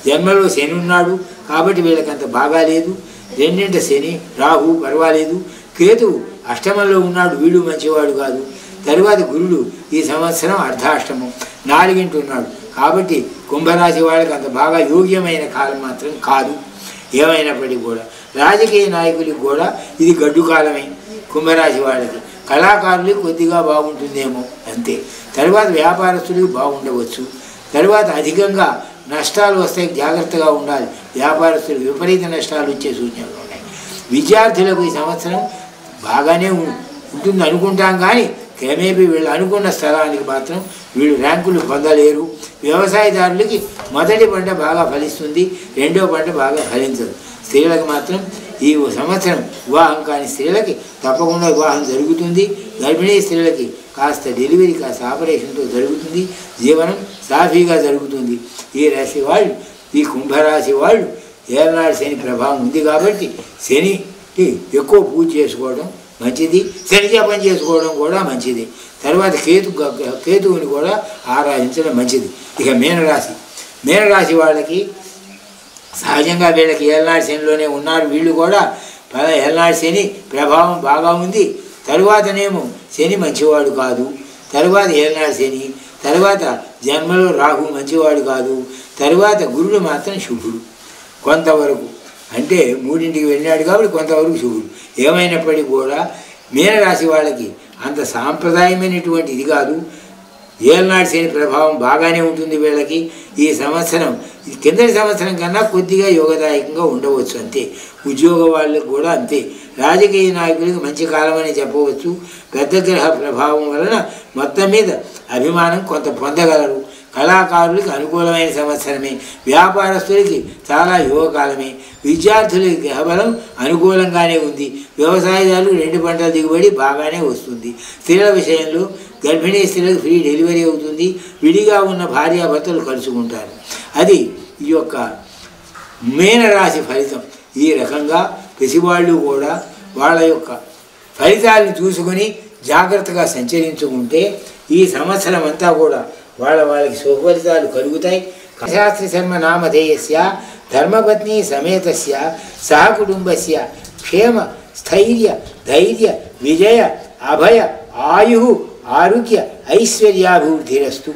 జన్మలో శని ఉన్నాడు కాబట్టి వీళ్ళకి అంత బాగాలేదు. రెండింటి శని రాహు పర్వాలేదు, కేతువు అష్టమంలో ఉన్నాడు, వీడు మంచివాడు కాదు. తరువాత గురుడు ఈ సంవత్సరం అర్ధాష్టమం 4 ఉన్నాడు కాబట్టి కుంభరాశి వాళ్ళకి అంత బాగా యోగ్యమైన కాలం మాత్రం కాదు. ఏమైనప్పటికీ కూడా రాజకీయ నాయకులకు కూడా ఇది గడ్డు కాలమే. కుంభరాశి వాళ్ళకి కళాకారులకు కొద్దిగా బాగుంటుందేమో అంతే. తర్వాత వ్యాపారస్తులకు బాగుండవచ్చు. తర్వాత అధికంగా నష్టాలు వస్తాయి, జాగ్రత్తగా ఉండాలి. వ్యాపారస్తులకు విపరీత నష్టాలు వచ్చే సూచనలు ఉన్నాయి. విద్యార్థులకు ఈ సంవత్సరం బాగానే ఉంటుంది అనుకుంటాం, కానీ క్రమేపీ వీళ్ళు అనుకున్న స్థలానికి మాత్రం వీళ్ళు ర్యాంకులు పొందలేరు. వ్యవసాయదారులకి మొదటి పంట బాగా ఫలిస్తుంది, రెండో పంట బాగా ఫలించదు. స్త్రీలకు మాత్రం ఈ సంవత్సరం వివాహం కాని స్త్రీలకి తప్పకుండా వివాహం జరుగుతుంది. గర్భిణీ స్త్రీలకి కాస్త డెలివరీ కాస్త ఆపరేషన్తో జరుగుతుంది. జీవనం సాఫీగా జరుగుతుంది. ఈ రాశి వాళ్ళు, ఈ కుంభరాశి వాళ్ళు ఏనాడు శని ప్రభావం ఉంది కాబట్టి శనికి ఎక్కువ పూజ చేసుకోవడం మంచిది. శని జపం చేసుకోవడం కూడా మంచిది. తర్వాత కేతువుని కూడా ఆరాధించడం మంచిది. ఇక మీనరాశి వాళ్ళకి సహజంగా వీళ్ళకి ఏళ్ళనాడు శనిలోనే ఉన్నారు. వీళ్ళు కూడా ఏళ్ళనాడు శని ప్రభావం బాగా ఉంది. తరువాతనేమో శని మంచివాడు కాదు, తరువాత ఏళ్ళనాడు శని, తర్వాత జన్మలో రాహు మంచివాడు కాదు, తరువాత గురుడు మాత్రం శుభుడు కొంతవరకు, అంటే 3ంటికి వెళ్ళాడు కాబట్టి కొంతవరకు శుభుడు. ఏమైనప్పటికీ కూడా మీనరాశి వాళ్ళకి అంత సాంప్రదాయమైనటువంటి ఇది కాదు. ఏళ్ళనాడు శని ప్రభావం బాగానే ఉంటుంది వీళ్ళకి. ఈ సంవత్సరం కిందటి సంవత్సరం కన్నా కొద్దిగా యోగదాయకంగా ఉండవచ్చు అంతే. ఉద్యోగ వాళ్ళకు కూడా అంతే. రాజకీయ నాయకులకు మంచి కాలం అని చెప్పవచ్చు. పెద్ద గ్రహ ప్రభావం వలన మొత్తం మీద అభిమానం కొంత పొందగలరు. కళాకారులకి అనుకూలమైన సంవత్సరమే. వ్యాపారస్తులకి చాలా యువకాలమే. విద్యార్థులకి గ్రహబలం అనుకూలంగానే ఉంది. వ్యవసాయదారులకు 2 పంటల దిగుబడి బాగానే వస్తుంది. స్త్రీల విషయంలో గర్భిణీ స్త్రీలకు ఫ్రీ డెలివరీ అవుతుంది. విడిగా ఉన్న భార్యాభర్తలు కలుసుకుంటారు. అది ఈ యొక్క మీనరాశి ఫలితం. ఈ రకంగా ప్రతివాళ్ళు కూడా వాళ్ళ యొక్క ఫలితాలను చూసుకొని జాగ్రత్తగా సంచరించుకుంటే ఈ సంవత్సరం అంతా కూడా వాళ్ళకి సుఫలితాలు కలుగుతాయి. శాస్త్రి శర్మ నామధేయస్య ధర్మపత్ని సమేతస్య సహకుటుంబస్య క్షేమ స్థైర్య ధైర్య విజయ అభయ ఆయు ఆరోగ్య ఐశ్వర్యాభివృద్ధిరస్తు.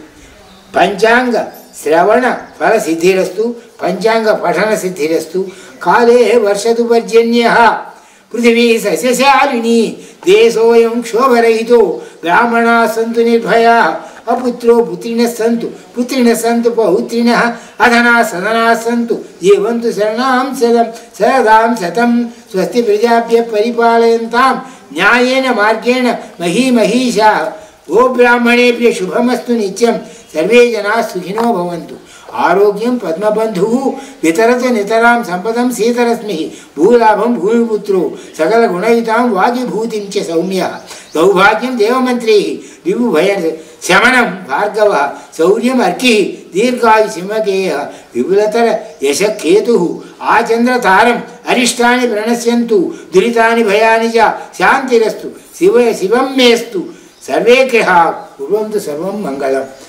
పంచాంగ శ్రవణ ఫల సిద్ధిరస్తు. పంచాంగ పఠన సిద్ధిరస్తు. కాలే వర్షతు పర్జన్య పృథివీ సస్యశాలిని దేశోయం క్షోభరహితో బ్రాహ్మణా సంతు నిర్భయా అపుత్రో పుత్రిణ సంతు పౌత్రిణ అధనా సదనా సంతు జీవంతు శరదాం శతం స్వస్తి ప్రజాభ్య పరిపాలయంతాం న్యాయేన మార్గేణ మహీమహీషా. ఓ బ్రాహ్మణేభ్య శుభమస్తు నిత్యం. సర్వే జనా సుఖినో భవంతు. ఆరోగ్యం పద్మబంధు వితరత నితరాం సంపదం శీతరశ్మి భూలాభం భూమిపుత్రో సకల గుణయుతాం వాగిభూతిం చ సౌమ్య. సౌభాగ్యం దేవమంత్రీ విభుభయ శమనం భార్గవ శౌర్యం అర్కి దీర్ఘాయు సింహకేయ విపులతర యశకేతు ఆచంద్రతారం అరిష్టాని ప్రణశ్యంతు దురితాని భయాని చ శాంతిరస్తు శివం మేస్తు సర్వే గ్రహా కుర్వంతు సర్వం మంగళం.